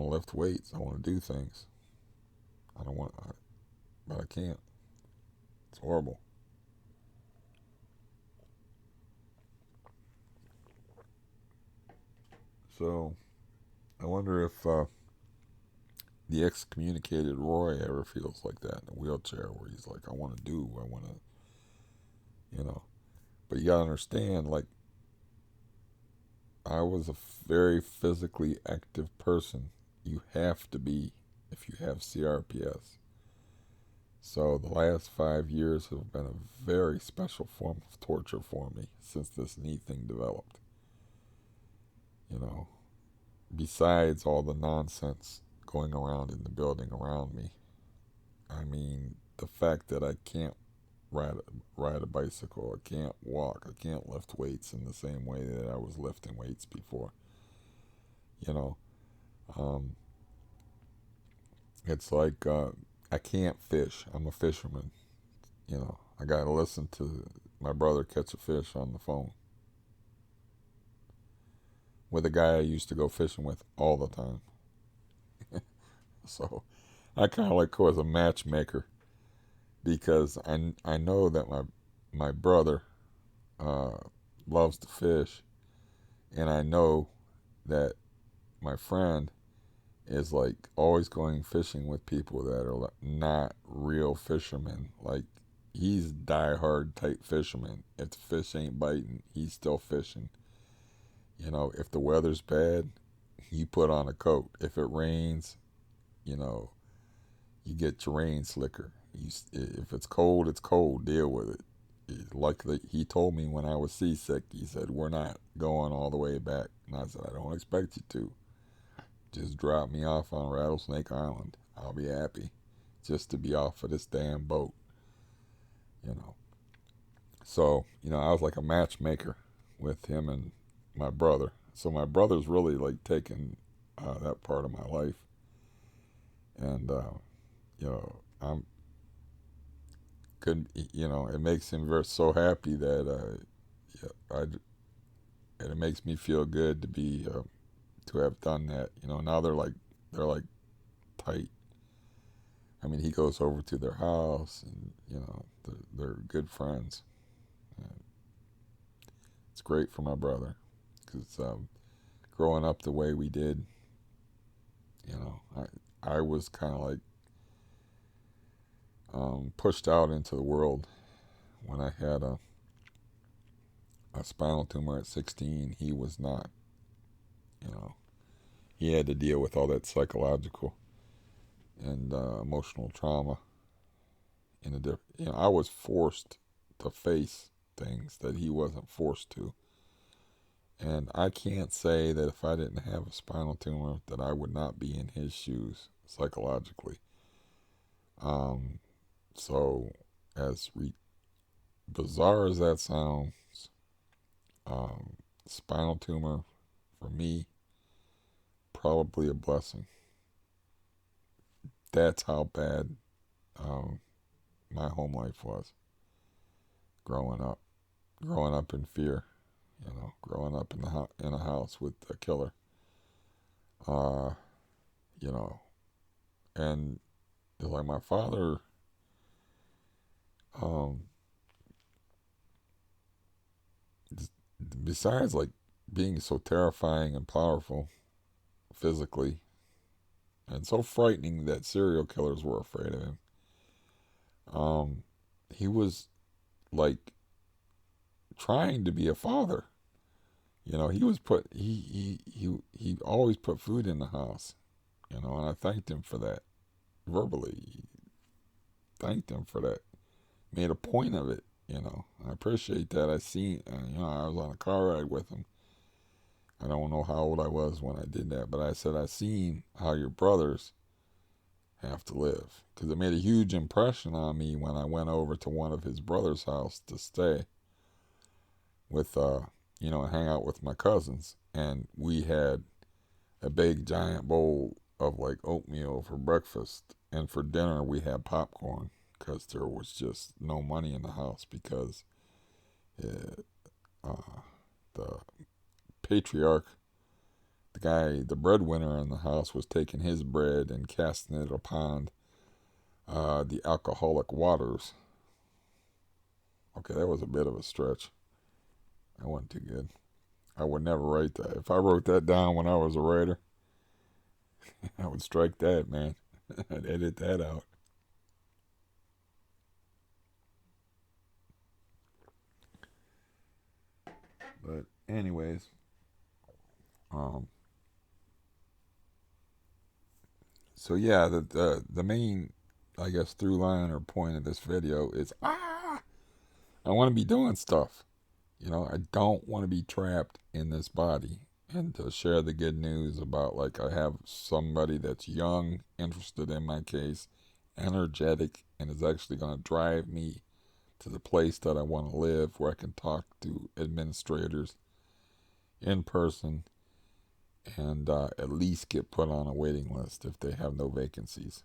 lift weights. I want to do things. I don't want, I, but I can't. It's horrible. So I wonder if the excommunicated Roy ever feels like that in a wheelchair, where he's like, I want to do, I want to, you know. But you gotta understand, like, I was a very physically active person. You have to be if you have CRPS. So the last 5 years have been a very special form of torture for me since this knee thing developed. You know, besides all the nonsense going around in the building around me. I mean, the fact that I can't ride ride a bicycle, I can't walk, I can't lift weights in the same way that I was lifting weights before. You know, um, it's like I can't fish. I'm a fisherman. You know, I got to listen to my brother catch a fish on the phone with a guy I used to go fishing with all the time. So I kind of like was a matchmaker because I know that my brother uh, loves to fish, and I know that my friend is like always going fishing with people that are like not real fishermen. Like he's diehard type fisherman. If the fish ain't biting, he's still fishing. You know, if the weather's bad, you put on a coat. If it rains, you know, you get your rain slicker. If it's cold, it's cold. Deal with it. Like he told me when I was seasick, he said, we're not going all the way back. And I said, I don't expect you to. Just drop me off on Rattlesnake Island. I'll be happy just to be off of this damn boat, you know. So, you know, I was like a matchmaker with him and my brother. So my brother's really like taking that part of my life. And, you know, I'm could you know, it makes him very so happy that yeah, and it makes me feel good to be to have done that. You know, now they're like tight. I mean, he goes over to their house, and you know, they're good friends. And it's great for my brother because growing up the way we did, you know, I was kind of like pushed out into the world when I had a spinal tumor at 16. He was not, you know, he had to deal with all that psychological and emotional trauma in a different. You know, I was forced to face things that he wasn't forced to. And I can't say that if I didn't have a spinal tumor that I would not be in his shoes psychologically. Um, so as bizarre as that sounds, um, spinal tumor for me probably a blessing. That's how bad um, my home life was growing up. Growing up in fear, you know, growing up in in a house with a killer. Uh, you know, and like my father, um, besides like being so terrifying and powerful physically and so frightening that serial killers were afraid of him, he was like trying to be a father. You know, he was put he always put food in the house. You know, and I thanked him for that verbally. Thanked him for that. Made a point of it. You know, I appreciate that. I seen, you know, I was on a car ride with him. I don't know how old I was when I did that, but I said I seen how your brothers have to live, because it made a huge impression on me when I went over to one of his brother's house to stay with, you know, hang out with my cousins, and we had a big giant bowl of like oatmeal for breakfast, and for dinner we had popcorn because there was just no money in the house because the patriarch, the breadwinner in the house, was taking his bread and casting it upon the alcoholic waters. Okay, that was a bit of a stretch. That wasn't too good. I would never write that. If I wrote that down when I was a writer, I would strike that, man. I'd edit that out. But anyways, um, so yeah, the main, I guess, through line or point of this video is I want to be doing stuff. You know, I don't want to be trapped in this body. And to share the good news about, like, I have somebody that's young, interested in my case, energetic, and is actually going to drive me to the place that I want to live, where I can talk to administrators in person and at least get put on a waiting list if they have no vacancies.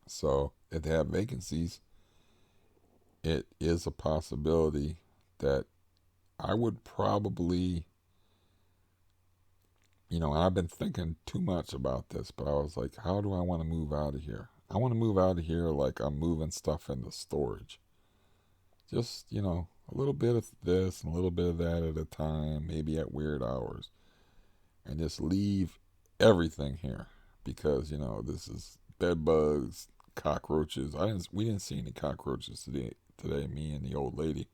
So if they have vacancies, it is a possibility that I would probably, you know, I've been thinking too much about this, but I was like, how do I want to move out of here? I want to move out of here like I'm moving stuff into storage. Just, you know, a little bit of this and a little bit of that at a time, maybe at weird hours, and just leave everything here because, you know, this is bed bugs, cockroaches. We didn't see any cockroaches today. Today, me and the old lady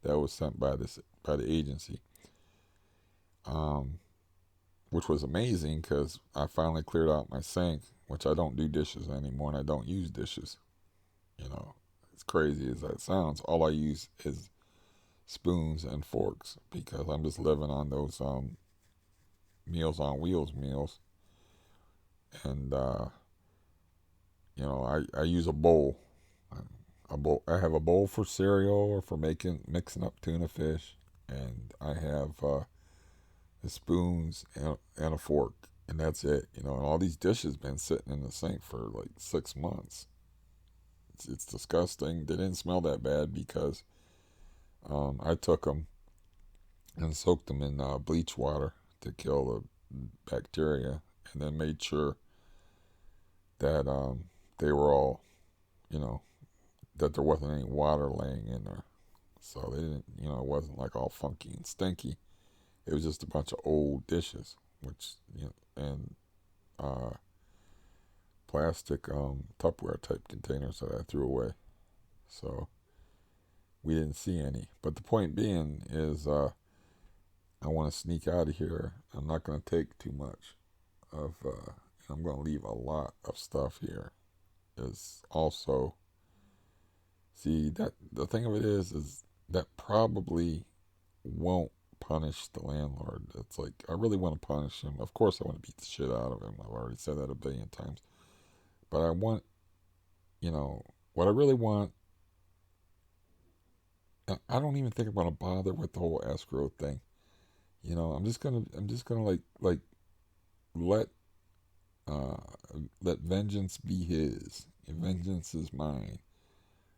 that was sent by the agency, which was amazing because I finally cleared out my sink, which I don't do dishes anymore, and I don't use dishes. You know, as crazy as that sounds, all I use is spoons and forks because I'm just living on those Meals on Wheels meals, and you know, I use a bowl. I have a bowl for cereal or for mixing up tuna fish, and I have the spoons and a fork, and that's it. You know, and all these dishes been sitting in the sink for like 6 months. It's disgusting. They didn't smell that bad because I took them and soaked them in bleach water to kill the bacteria, and then made sure that they were all, you know, that there wasn't any water laying in there. So they didn't, you know, it wasn't like all funky and stinky. It was just a bunch of old dishes, which, you know, and plastic Tupperware type containers that I threw away. So we didn't see any. But the point being is, I want to sneak out of here. I'm not going to take too much of. I'm going to leave a lot of stuff here. Is also, see, that the thing of it is that probably won't punish the landlord. It's like, I really want to punish him. Of course I want to beat the shit out of him. I've already said that a billion times. But I want, you know, what I really want, I don't even think I'm gonna bother with the whole escrow thing. You know, I'm just gonna like let uh let vengeance be his. And vengeance is mine.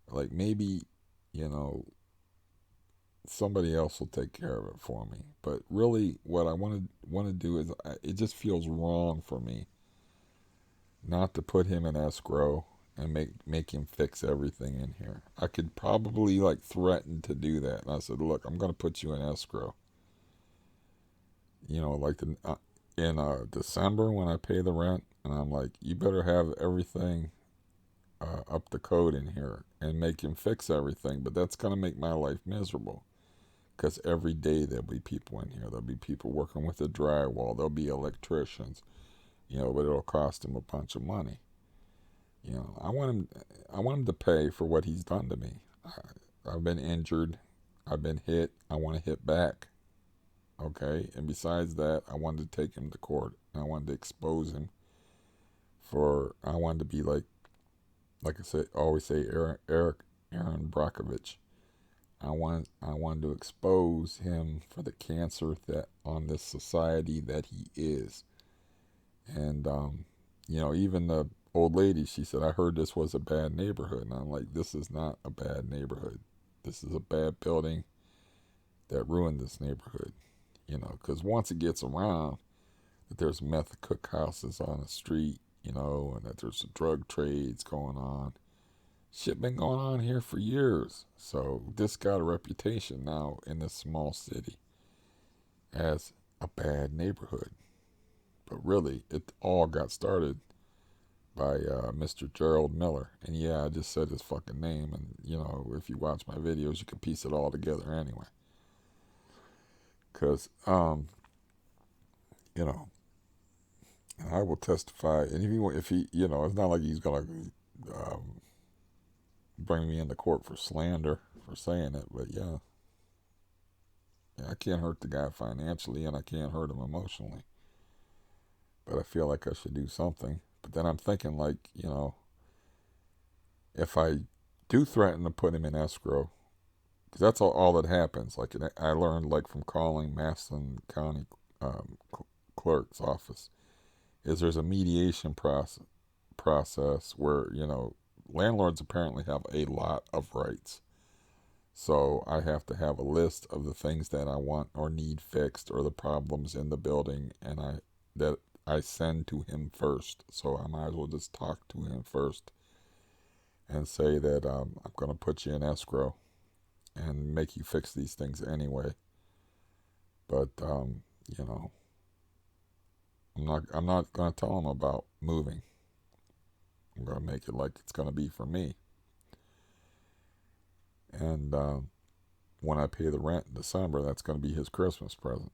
Like, maybe, you know, somebody else will take care of it for me. But really, what I want to do is, it just feels wrong for me not to put him in escrow and make him fix everything in here. I could probably like threaten to do that. And I said, look, I'm going to put you in escrow. You know, like in December when I pay the rent, and I'm like, you better have everything up to code in here and make him fix everything. But that's going to make my life miserable because every day there'll be people in here. There'll be people working with the drywall. There'll be electricians. You know, but it'll cost him a bunch of money. You know, I want him to pay for what he's done to me. I've been injured. I've been hit. I want to hit back. Okay, and besides that, I wanted to take him to court. I wanted to expose him for. I wanted to be like I said, always say Aaron Brockovich. I wanted to expose him for the cancer that on this society that he is. And you know, even the old lady, she said, I heard this was a bad neighborhood. And I'm like, this is not a bad neighborhood. This is a bad building that ruined this neighborhood. You know, because once it gets around that there's meth cookhouses on the street, you know, and that there's drug trades going on, shit been going on here for years. So this got a reputation now in this small city as a bad neighborhood. But really, it all got started by Mr. Gerald Miller. And yeah, I just said his fucking name. And, you know, if you watch my videos, you can piece it all together anyway. Because, you know, and I will testify. And if he, you know, it's not like he's going to bring me into court for slander for saying it. But yeah, I can't hurt the guy financially and I can't hurt him emotionally. But I feel like I should do something. But then I'm thinking, like, you know, if I do threaten to put him in escrow, because that's all that happens. Like, I learned, like, from calling Maslin County clerk's office, is there's a mediation process where, you know, landlords apparently have a lot of rights. So I have to have a list of the things that I want or need fixed or the problems in the building, and I send to him first. So I might as well just talk to him first and say that I'm going to put you in escrow and make you fix these things anyway. But you know, I'm not going to tell him about moving. I'm going to make it like it's going to be for me. And when I pay the rent in December, that's going to be his Christmas present,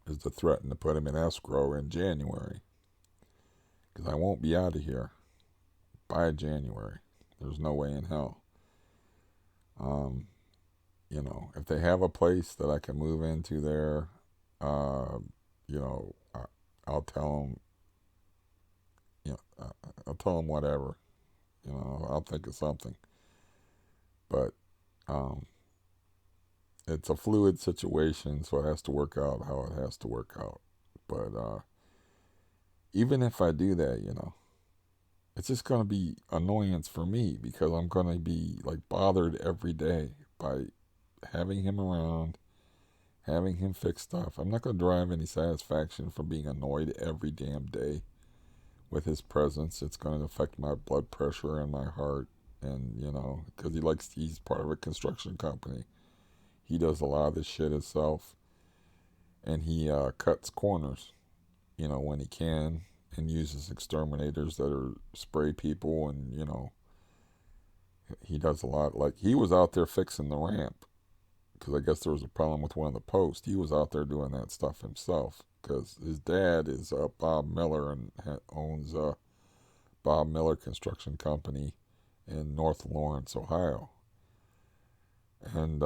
is to threaten to put him in escrow in January. Because I won't be out of here by January. There's no way in hell. You know, if they have a place that I can move into there, you know, I'll tell them, you know, I'll tell them whatever. You know, I'll think of something. But it's a fluid situation, so it has to work out how it has to work out. But even if I do that, you know, it's just going to be annoyance for me because I'm going to be like bothered every day by having him around, having him fix stuff. I'm not going to derive any satisfaction from being annoyed every damn day with his presence. It's going to affect my blood pressure and my heart. And, you know, because he's part of a construction company. He does a lot of this shit himself. And he cuts corners, you know, when he can, and uses exterminators that are spray people. And, you know, he does a lot. Like, he was out there fixing the ramp because I guess there was a problem with one of the posts. He was out there doing that stuff himself because his dad is Bob Miller and owns Bob Miller Construction Company in North Lawrence, Ohio. And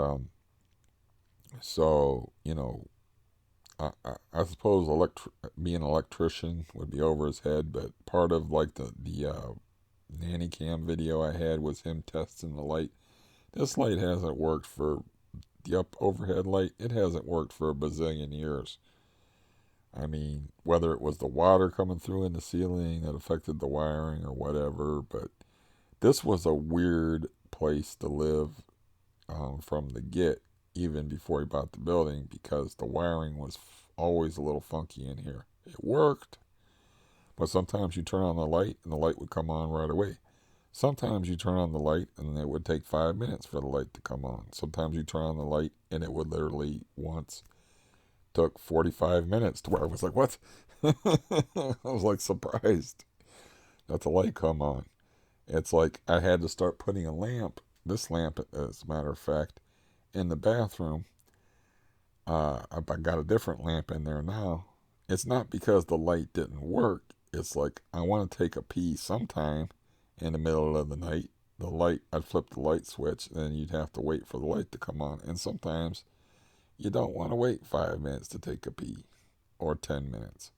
so, you know, I suppose being an electrician would be over his head, but part of like the nanny cam video I had was him testing the light. This light hasn't worked for the overhead light. It hasn't worked for a bazillion years. I mean, whether it was the water coming through in the ceiling that affected the wiring or whatever, but this was a weird place to live from the get, even before he bought the building, because the wiring was always a little funky in here. It worked, but sometimes you turn on the light and the light would come on right away. Sometimes you turn on the light and it would take 5 minutes for the light to come on. Sometimes you turn on the light and it would literally once took 45 minutes to where I was like, what? I was like surprised that the light come on. It's like I had to start putting a lamp, this lamp, as a matter of fact, in the bathroom. I got a different lamp in there now. It's not because the light didn't work. It's like I want to take a pee sometime in the middle of the night. The light, I'd flip the light switch, and then you'd have to wait for the light to come on. And sometimes you don't want to wait 5 minutes to take a pee or 10 minutes.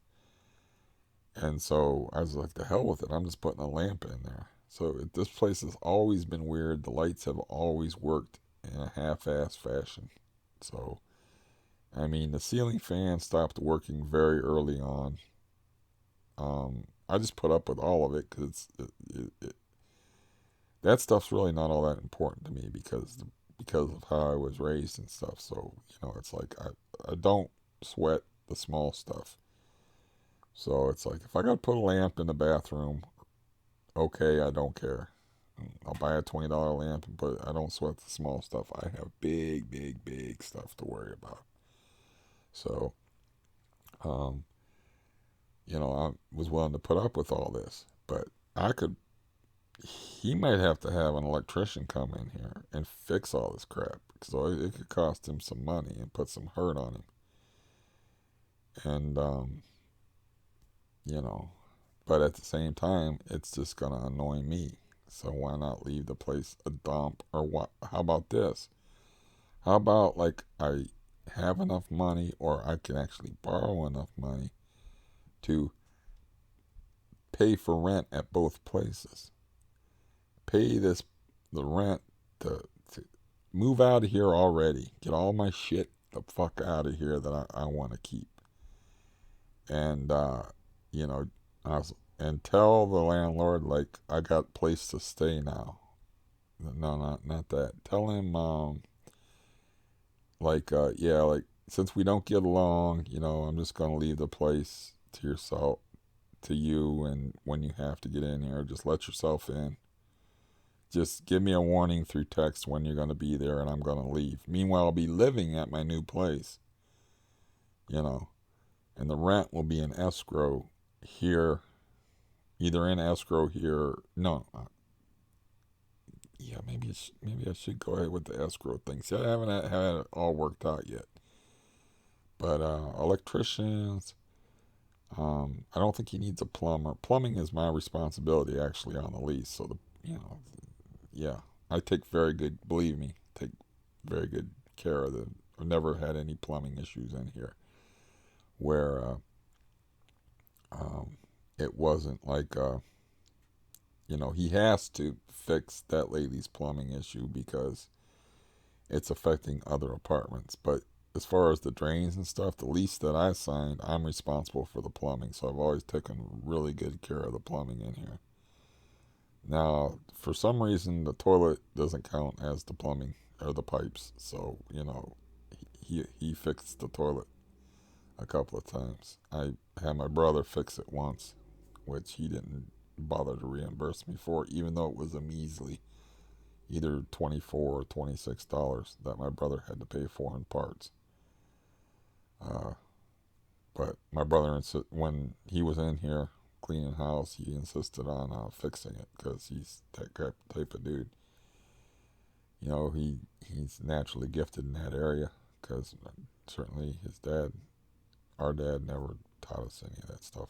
And so I was like, the hell with it. I'm just putting a lamp in there. So this place has always been weird. The lights have always worked in a half-ass fashion. So, I mean, the ceiling fan stopped working very early on. I just put up with all of it because that stuff's really not all that important to me because of how I was raised and stuff. So, it's like I don't sweat the small stuff. So it's like if I got to put a lamp in the bathroom, okay, I don't care. I'll buy a $20 lamp, but I don't sweat the small stuff. I have big, big, big stuff to worry about. So, um, I was willing to put up with all this, but he might have to have an electrician come in here and fix all this crap. So it could cost him some money and put some hurt on him. And, you know, but at the same time, it's just going to annoy me. So why not leave the place a dump? Or what? How about this? How about like I have enough money or I can actually borrow enough money to pay for rent at both places? Pay the rent to move out of here already. Get all my shit the fuck out of here that I want to keep. And, you know, and tell the landlord, like, I got place to stay now. No, not that. Tell him, yeah, like, since we don't get along, I'm just going to leave the place to yourself, to you, and when you have to get in here, just let yourself in. Just give me a warning through text when you're going to be there and I'm going to leave. Meanwhile, I'll be living at my new place, and the rent will be in escrow here, either in escrow here. No, yeah, maybe I should go ahead with the escrow thing. See, I haven't had it all worked out yet. But electricians, I don't think he needs a plumber. Plumbing is my responsibility actually on the lease. So yeah, I take very good. Believe me, take very good care of them. I've never had any plumbing issues in here where it wasn't like he has to fix that lady's plumbing issue because it's affecting other apartments. But as far as the drains and stuff, the lease that I signed, I'm responsible for the plumbing. So I've always taken really good care of the plumbing in here. Now, for some reason, the toilet doesn't count as the plumbing or the pipes. So, he fixed the toilet a couple of times. I had my brother fix it once, which he didn't bother to reimburse me for, even though it was a measly either $24 or $26 that my brother had to pay for in parts. But my brother, when he was in here cleaning house, he insisted on fixing it because he's that type of dude. He's naturally gifted in that area because certainly our dad never taught us any of that stuff.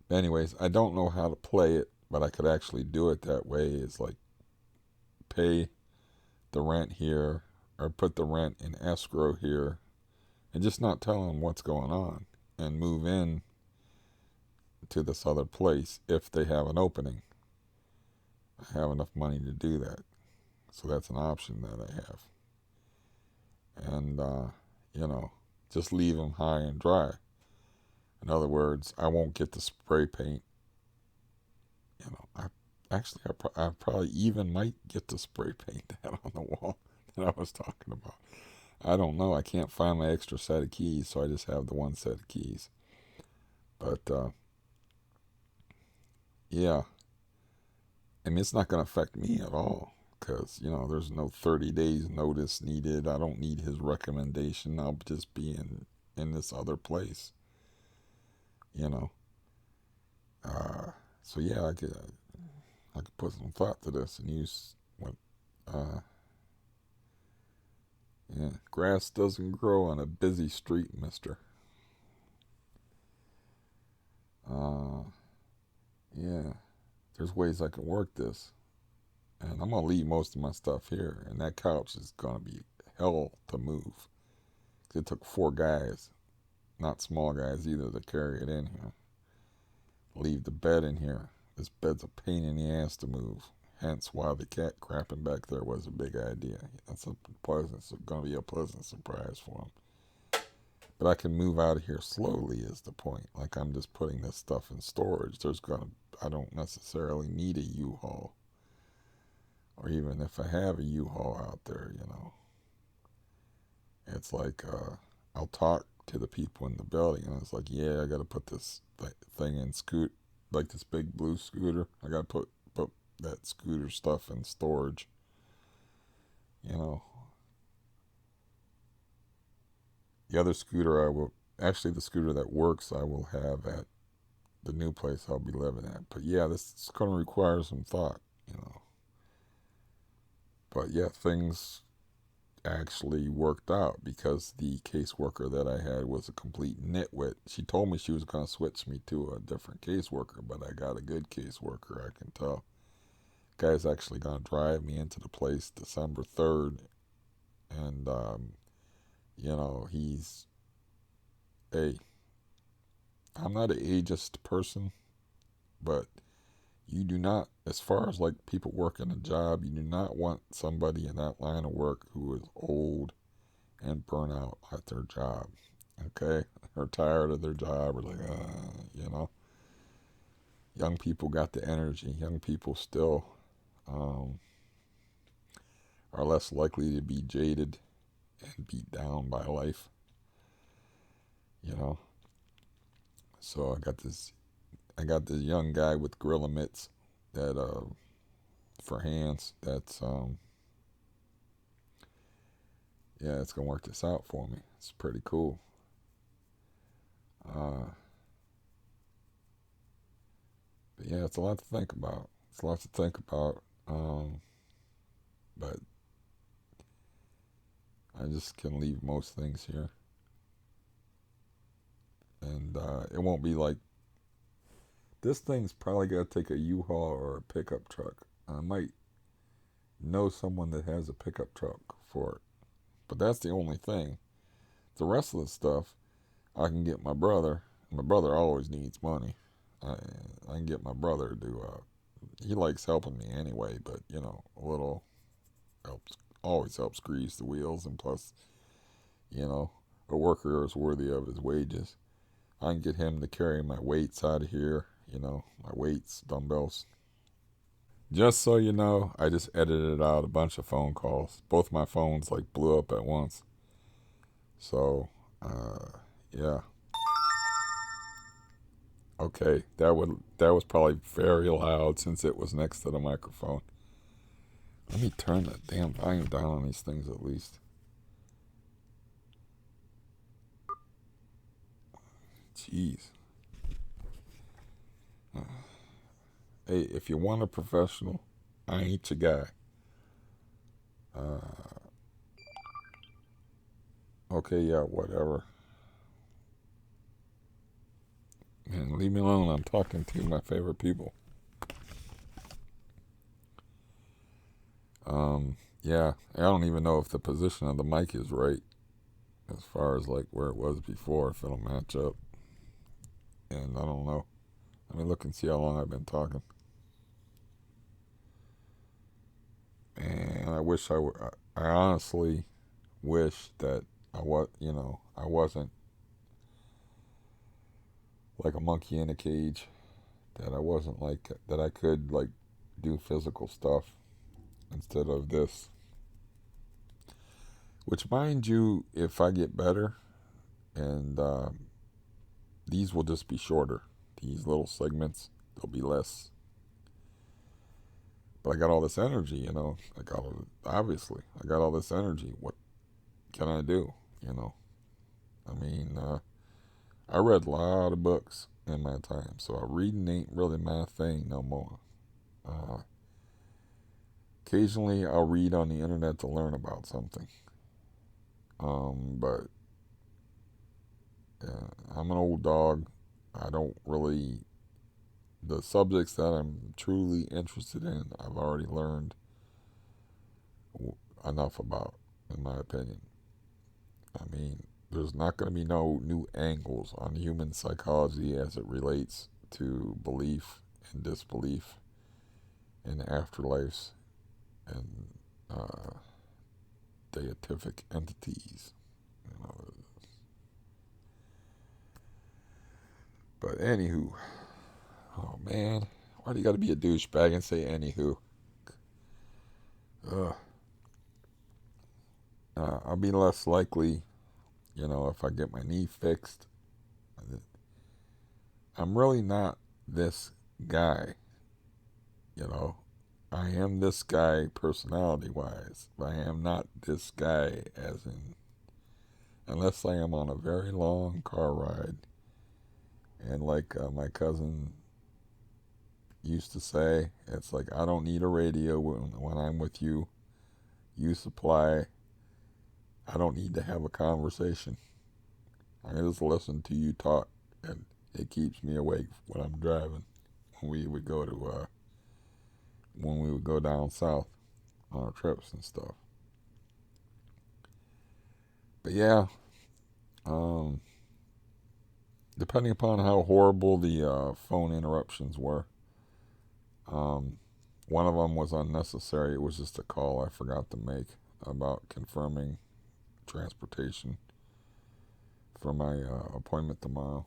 But anyways, I don't know how to play it, but I could actually do it that way. Is like pay the rent here or put the rent in escrow here and just not tell them what's going on and move in to this other place if they have an opening. I have enough money to do that. So that's an option that I have. And, just leave them high and dry. In other words, I won't get the spray paint. I probably even might get to spray paint that on the wall that I was talking about. I don't know. I can't find my extra set of keys, so I just have the one set of keys. But, yeah. I mean, it's not going to affect me at all because, there's no 30 days notice needed. I don't need his recommendation. I'll just be in this other place, you know. So yeah, I could put some thought to this and use what, uh, yeah, grass doesn't grow on a busy street, mister. Uh, yeah, there's ways I can work this. And I'm gonna leave most of my stuff here, and that couch is gonna be hell to move. It took 4 guys, not small guys either, to carry it in here. Leave the bed in here. This bed's a pain in the ass to move. Hence why the cat crapping back there was a big idea. That's gonna be a pleasant surprise for him. But I can move out of here slowly is the point. Like I'm just putting this stuff in storage. I don't necessarily need a U-Haul. Or even if I have a U-Haul out there, it's like I'll talk to the people in the building, and it's like, yeah, I got to put this thing in like this big blue scooter. I got to put that scooter stuff in storage. You know, the other scooter the scooter that works I will have at the new place I'll be living at. But yeah, this is going to require some thought. But yeah, things actually worked out because the caseworker that I had was a complete nitwit. She told me she was going to switch me to a different caseworker, but I got a good caseworker, I can tell. Guy's actually going to drive me into the place December 3rd. And, he's, hey, I'm not an ageist person, but you do not, as far as like people working a job, you do not want somebody in that line of work who is old and burn out at their job. Okay? Or tired of their job, or like, young people got the energy. Young people still um, are less likely to be jaded and beat down by life. You know, so I got this young guy with gorilla mitts that for hands. That's yeah, it's gonna work this out for me. It's pretty cool. Uh, but yeah, it's a lot to think about. It's a lot to think about. But I just can leave most things here, and it won't be like this thing's probably got to take a U-Haul or a pickup truck. I might know someone that has a pickup truck for it, but that's the only thing. The rest of the stuff I can get my brother. My brother always needs money. I can get my brother to do. He likes helping me anyway, but a little always helps grease the wheels, and plus, a worker is worthy of his wages. I can get him to carry my weights out of here. My weights, dumbbells. Just so you know, I just edited out a bunch of phone calls. Both my phones like blew up at once. So, yeah. Okay, that was probably very loud since it was next to the microphone. Let me turn the damn volume down on these things at least. Jeez. Hey, if you want a professional, I ain't your guy. Uh, okay, yeah, whatever. Man, leave me alone. I'm talking to my favorite people. Yeah, I don't even know if the position of the mic is right as far as like where it was before, if it'll match up. And I don't know. Let me look and see how long I've been talking. And I honestly wish that I wasn't like a monkey in a cage. That I wasn't like, that I could like do physical stuff instead of this. Which, mind you, if I get better, and these will just be shorter. These little segments, they'll be less. But I got all this energy, obviously, I got all this energy. What can I do? You know, I mean, I read a lot of books in my time, so reading ain't really my thing no more. Uh, Occasionally, I'll read on the internet to learn about something. But I'm an old dog. I don't really, the subjects that I'm truly interested in, I've already learned enough about, in my opinion. I mean, there's not going to be no new angles on human psychology as it relates to belief and disbelief in afterlives and deific entities. You know. But anywho, oh man, why do you got to be a douchebag and say anywho? Ugh. I'll be less likely, if I get my knee fixed. I'm really not this guy, you know. I am this guy personality wise, but I am not this guy as in, unless I am on a very long car ride. And like my cousin used to say, it's like, I don't need a radio when I'm with you. You supply. I don't need to have a conversation. I just listen to you talk, and it keeps me awake when I'm driving. When we would go down south on our trips and stuff. But yeah, depending upon how horrible the phone interruptions were, one of them was unnecessary. It was just a call I forgot to make about confirming transportation for my appointment tomorrow.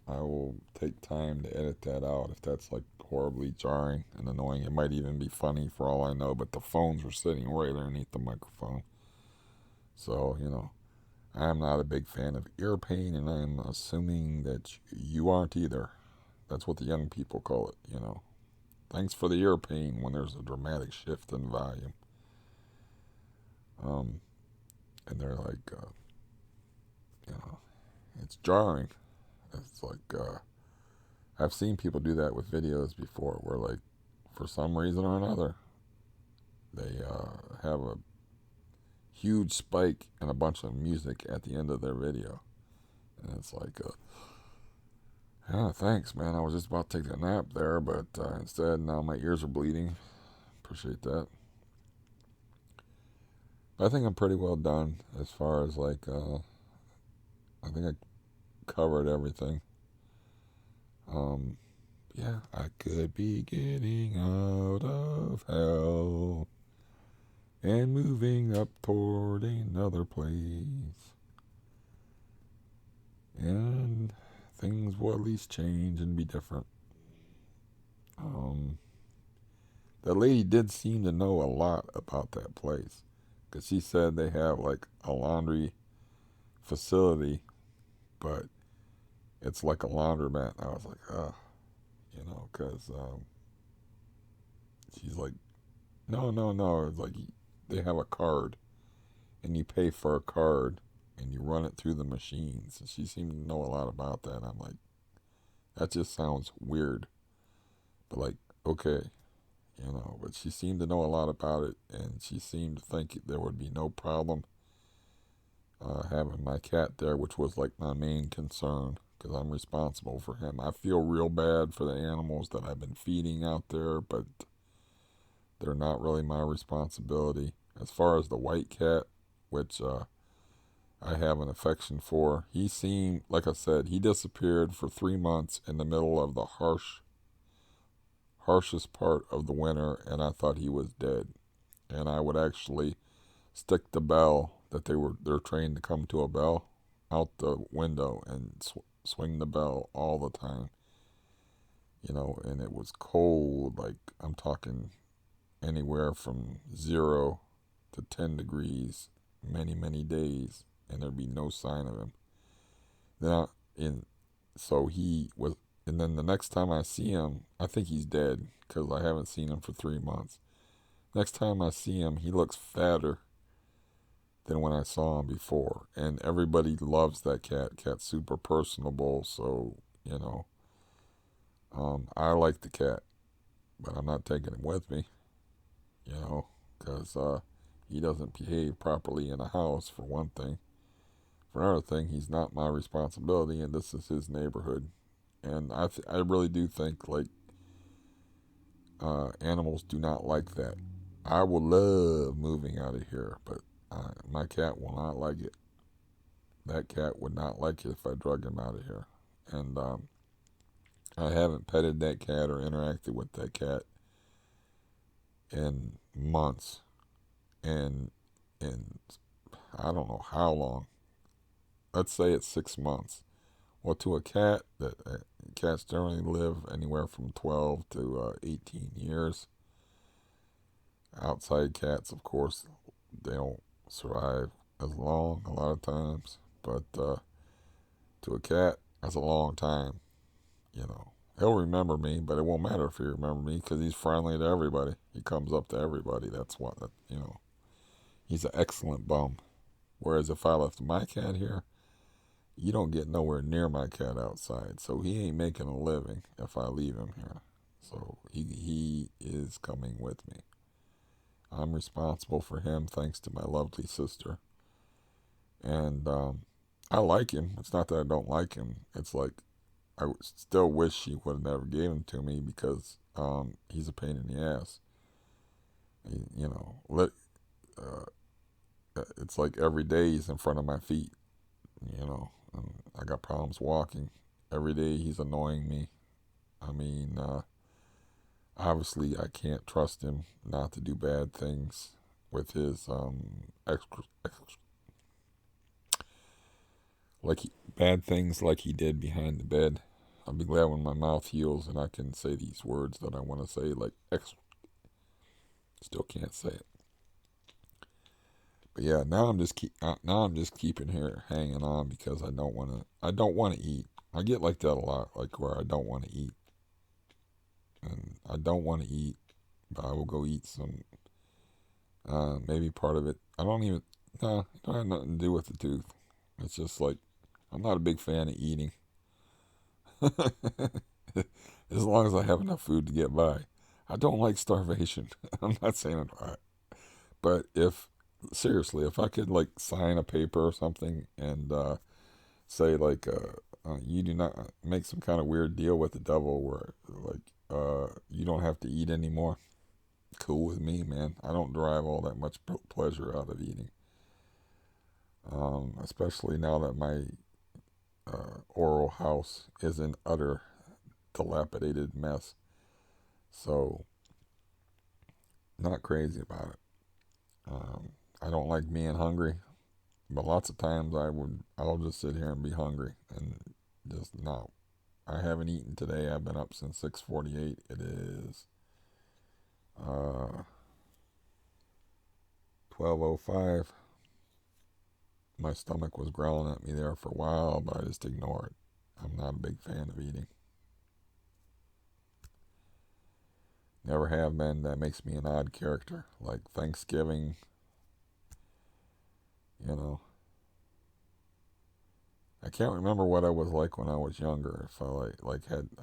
I will take time to edit that out if that's like horribly jarring and annoying. It might even be funny for all I know, but the phones were sitting right underneath the microphone. So, I'm not a big fan of ear pain, and I'm assuming that you aren't either. That's what the young people call it. Thanks for the ear pain when there's a dramatic shift in volume. And they're like, it's jarring. It's like, I've seen people do that with videos before where, like, for some reason or another, they have a huge spike and a bunch of music at the end of their video. And it's like, yeah, thanks, man. I was just about to take a nap there, but instead now my ears are bleeding. Appreciate that. But I think I'm pretty well done as far as, like, I think I covered everything. Yeah, I could be getting out of hell and moving up toward another place. And things will at least change and be different. That lady did seem to know a lot about that place, because she said they have like a laundry facility, but it's like a laundromat. I was like, because she's like, no, no, no. It's like they have a card, and you pay for a card, and you run it through the machines. And she seemed to know a lot about that. I'm like, that just sounds weird, but like, okay, but she seemed to know a lot about it, and she seemed to think there would be no problem having my cat there, which was like my main concern, because I'm responsible for him. I feel real bad for the animals that I've been feeding out there, but they're not really my responsibility. As far as the white cat, which I have an affection for, he seemed, like I said, he disappeared for 3 months in the middle of the harshest part of the winter, and I thought he was dead. And I would actually stick the bell that they're trained to come to a bell out the window and swing the bell all the time. And it was cold, like I'm talking anywhere from 0 to 10 degrees, many, many days, and there'd be no sign of him. So he was, and then the next time I see him, I think he's dead, because I haven't seen him for 3 months. Next time I see him, he looks fatter than when I saw him before. And everybody loves that cat. Cat's super personable, so, I like the cat, but I'm not taking him with me, because he doesn't behave properly in a house, for one thing. For another thing, he's not my responsibility, and this is his neighborhood. And I really do think, like, animals do not like that. I will love moving out of here, but my cat will not like it. That cat would not like it if I drug him out of here. And I haven't petted that cat or interacted with that cat in months. And I don't know how long. Let's say it's 6 months. Well, to a cat, cats generally live anywhere from 12 to 18 years. Outside cats, of course, they don't survive as long a lot of times. But to a cat, that's a long time. He'll remember me, but it won't matter if he remembers me because he's friendly to everybody. He comes up to everybody. That's what. He's an excellent bum. Whereas if I left my cat here, you don't get nowhere near my cat outside. So he ain't making a living if I leave him here. So he is coming with me. I'm responsible for him thanks to my lovely sister. And I like him. It's not that I don't like him. It's like I still wish she would have never gave him to me because he's a pain in the ass. It's like every day he's in front of my feet. And I got problems walking. Every day he's annoying me. I mean, obviously I can't trust him not to do bad things with his bad things like he did behind the bed. I'll be glad when my mouth heals and I can say these words that I want to say, like still can't say it. But yeah, now I'm just keeping here hanging on because I don't want to eat. I get like that a lot, like where I don't want to eat, and I don't want to eat, but I will go eat some. Maybe part of it. I don't even. No, it don't have nothing to do with the tooth. It's just like I'm not a big fan of eating. As long as I have enough food to get by. I don't like starvation. I'm not saying it, but seriously, if I could like sign a paper or something and say like you do not make some kind of weird deal with the devil where like you don't have to eat anymore. Cool with me, man. I don't derive all that much pleasure out of eating. Especially now that my oral house is an utter dilapidated mess. So, not crazy about it. I don't like being hungry, but lots of times I'll just sit here and be hungry and just no. I haven't eaten today. I've been up since 6:48. It is 12:05. My stomach was growling at me there for a while, but I just ignore it. I'm not a big fan of eating. Never have been. That makes me an odd character. Like Thanksgiving, you know. I can't remember what I was like when I was younger. If I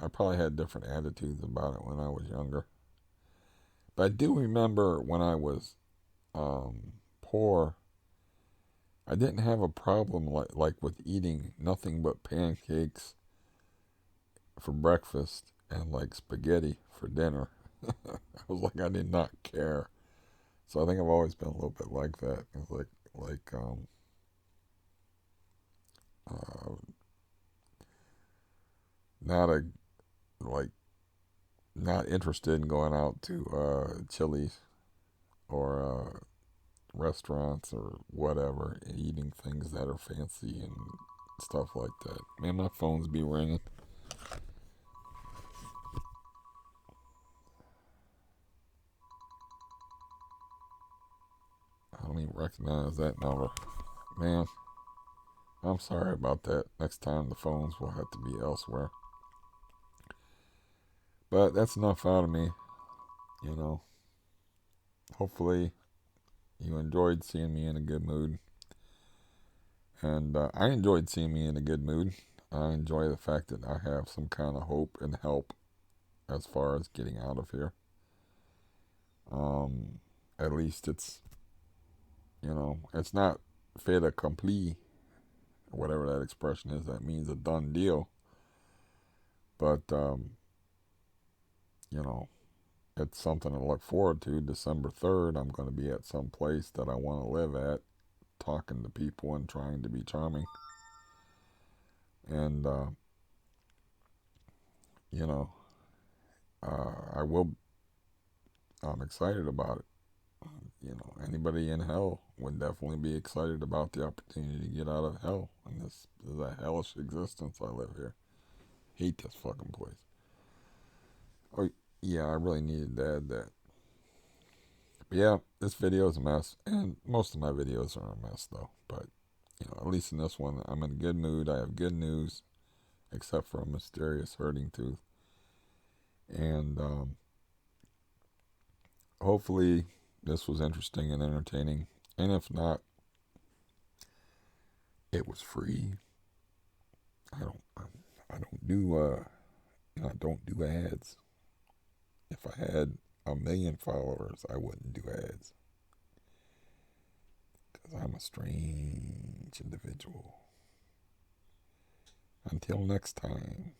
probably had different attitudes about it when I was younger. But I do remember when I was poor, I didn't have a problem like with eating nothing but pancakes for breakfast and like spaghetti for dinner. I was like I did not care. So I think I've always been a little bit like that. It's uh, not a like not interested in going out to Chili's or restaurants or whatever and eating things that are fancy and stuff like that. Man, my phone's be ringing. I don't even recognize that number. Man, I'm sorry about that. Next time the phones will have to be elsewhere. But that's enough out of me, you know. hopefully you enjoyed seeing me in a good mood. And I enjoyed seeing me in a good mood. I enjoy the fact that I have some kind of hope and help as far as getting out of here. At least it's, it's not fait accompli, whatever that expression is. That means a done deal. But, you know, it's something to look forward to. December 3rd, I'm going to be at some place that I want to live at, talking to people and trying to be charming. And, you know, I'm excited about it. Anybody in hell would definitely be excited about the opportunity to get out of hell. And this is a hellish existence I live here. Hate this fucking place. Oh, yeah, I really needed to add that. But yeah, this video is a mess. And most of my videos are a mess, though. But, at least in this one, I'm in a good mood. I have good news, except for a mysterious hurting tooth. And hopefully this was interesting and entertaining. And if not, it was free. I don't do ads. If I had 1,000,000 followers, I wouldn't do ads. Because I'm a strange individual. Until next time.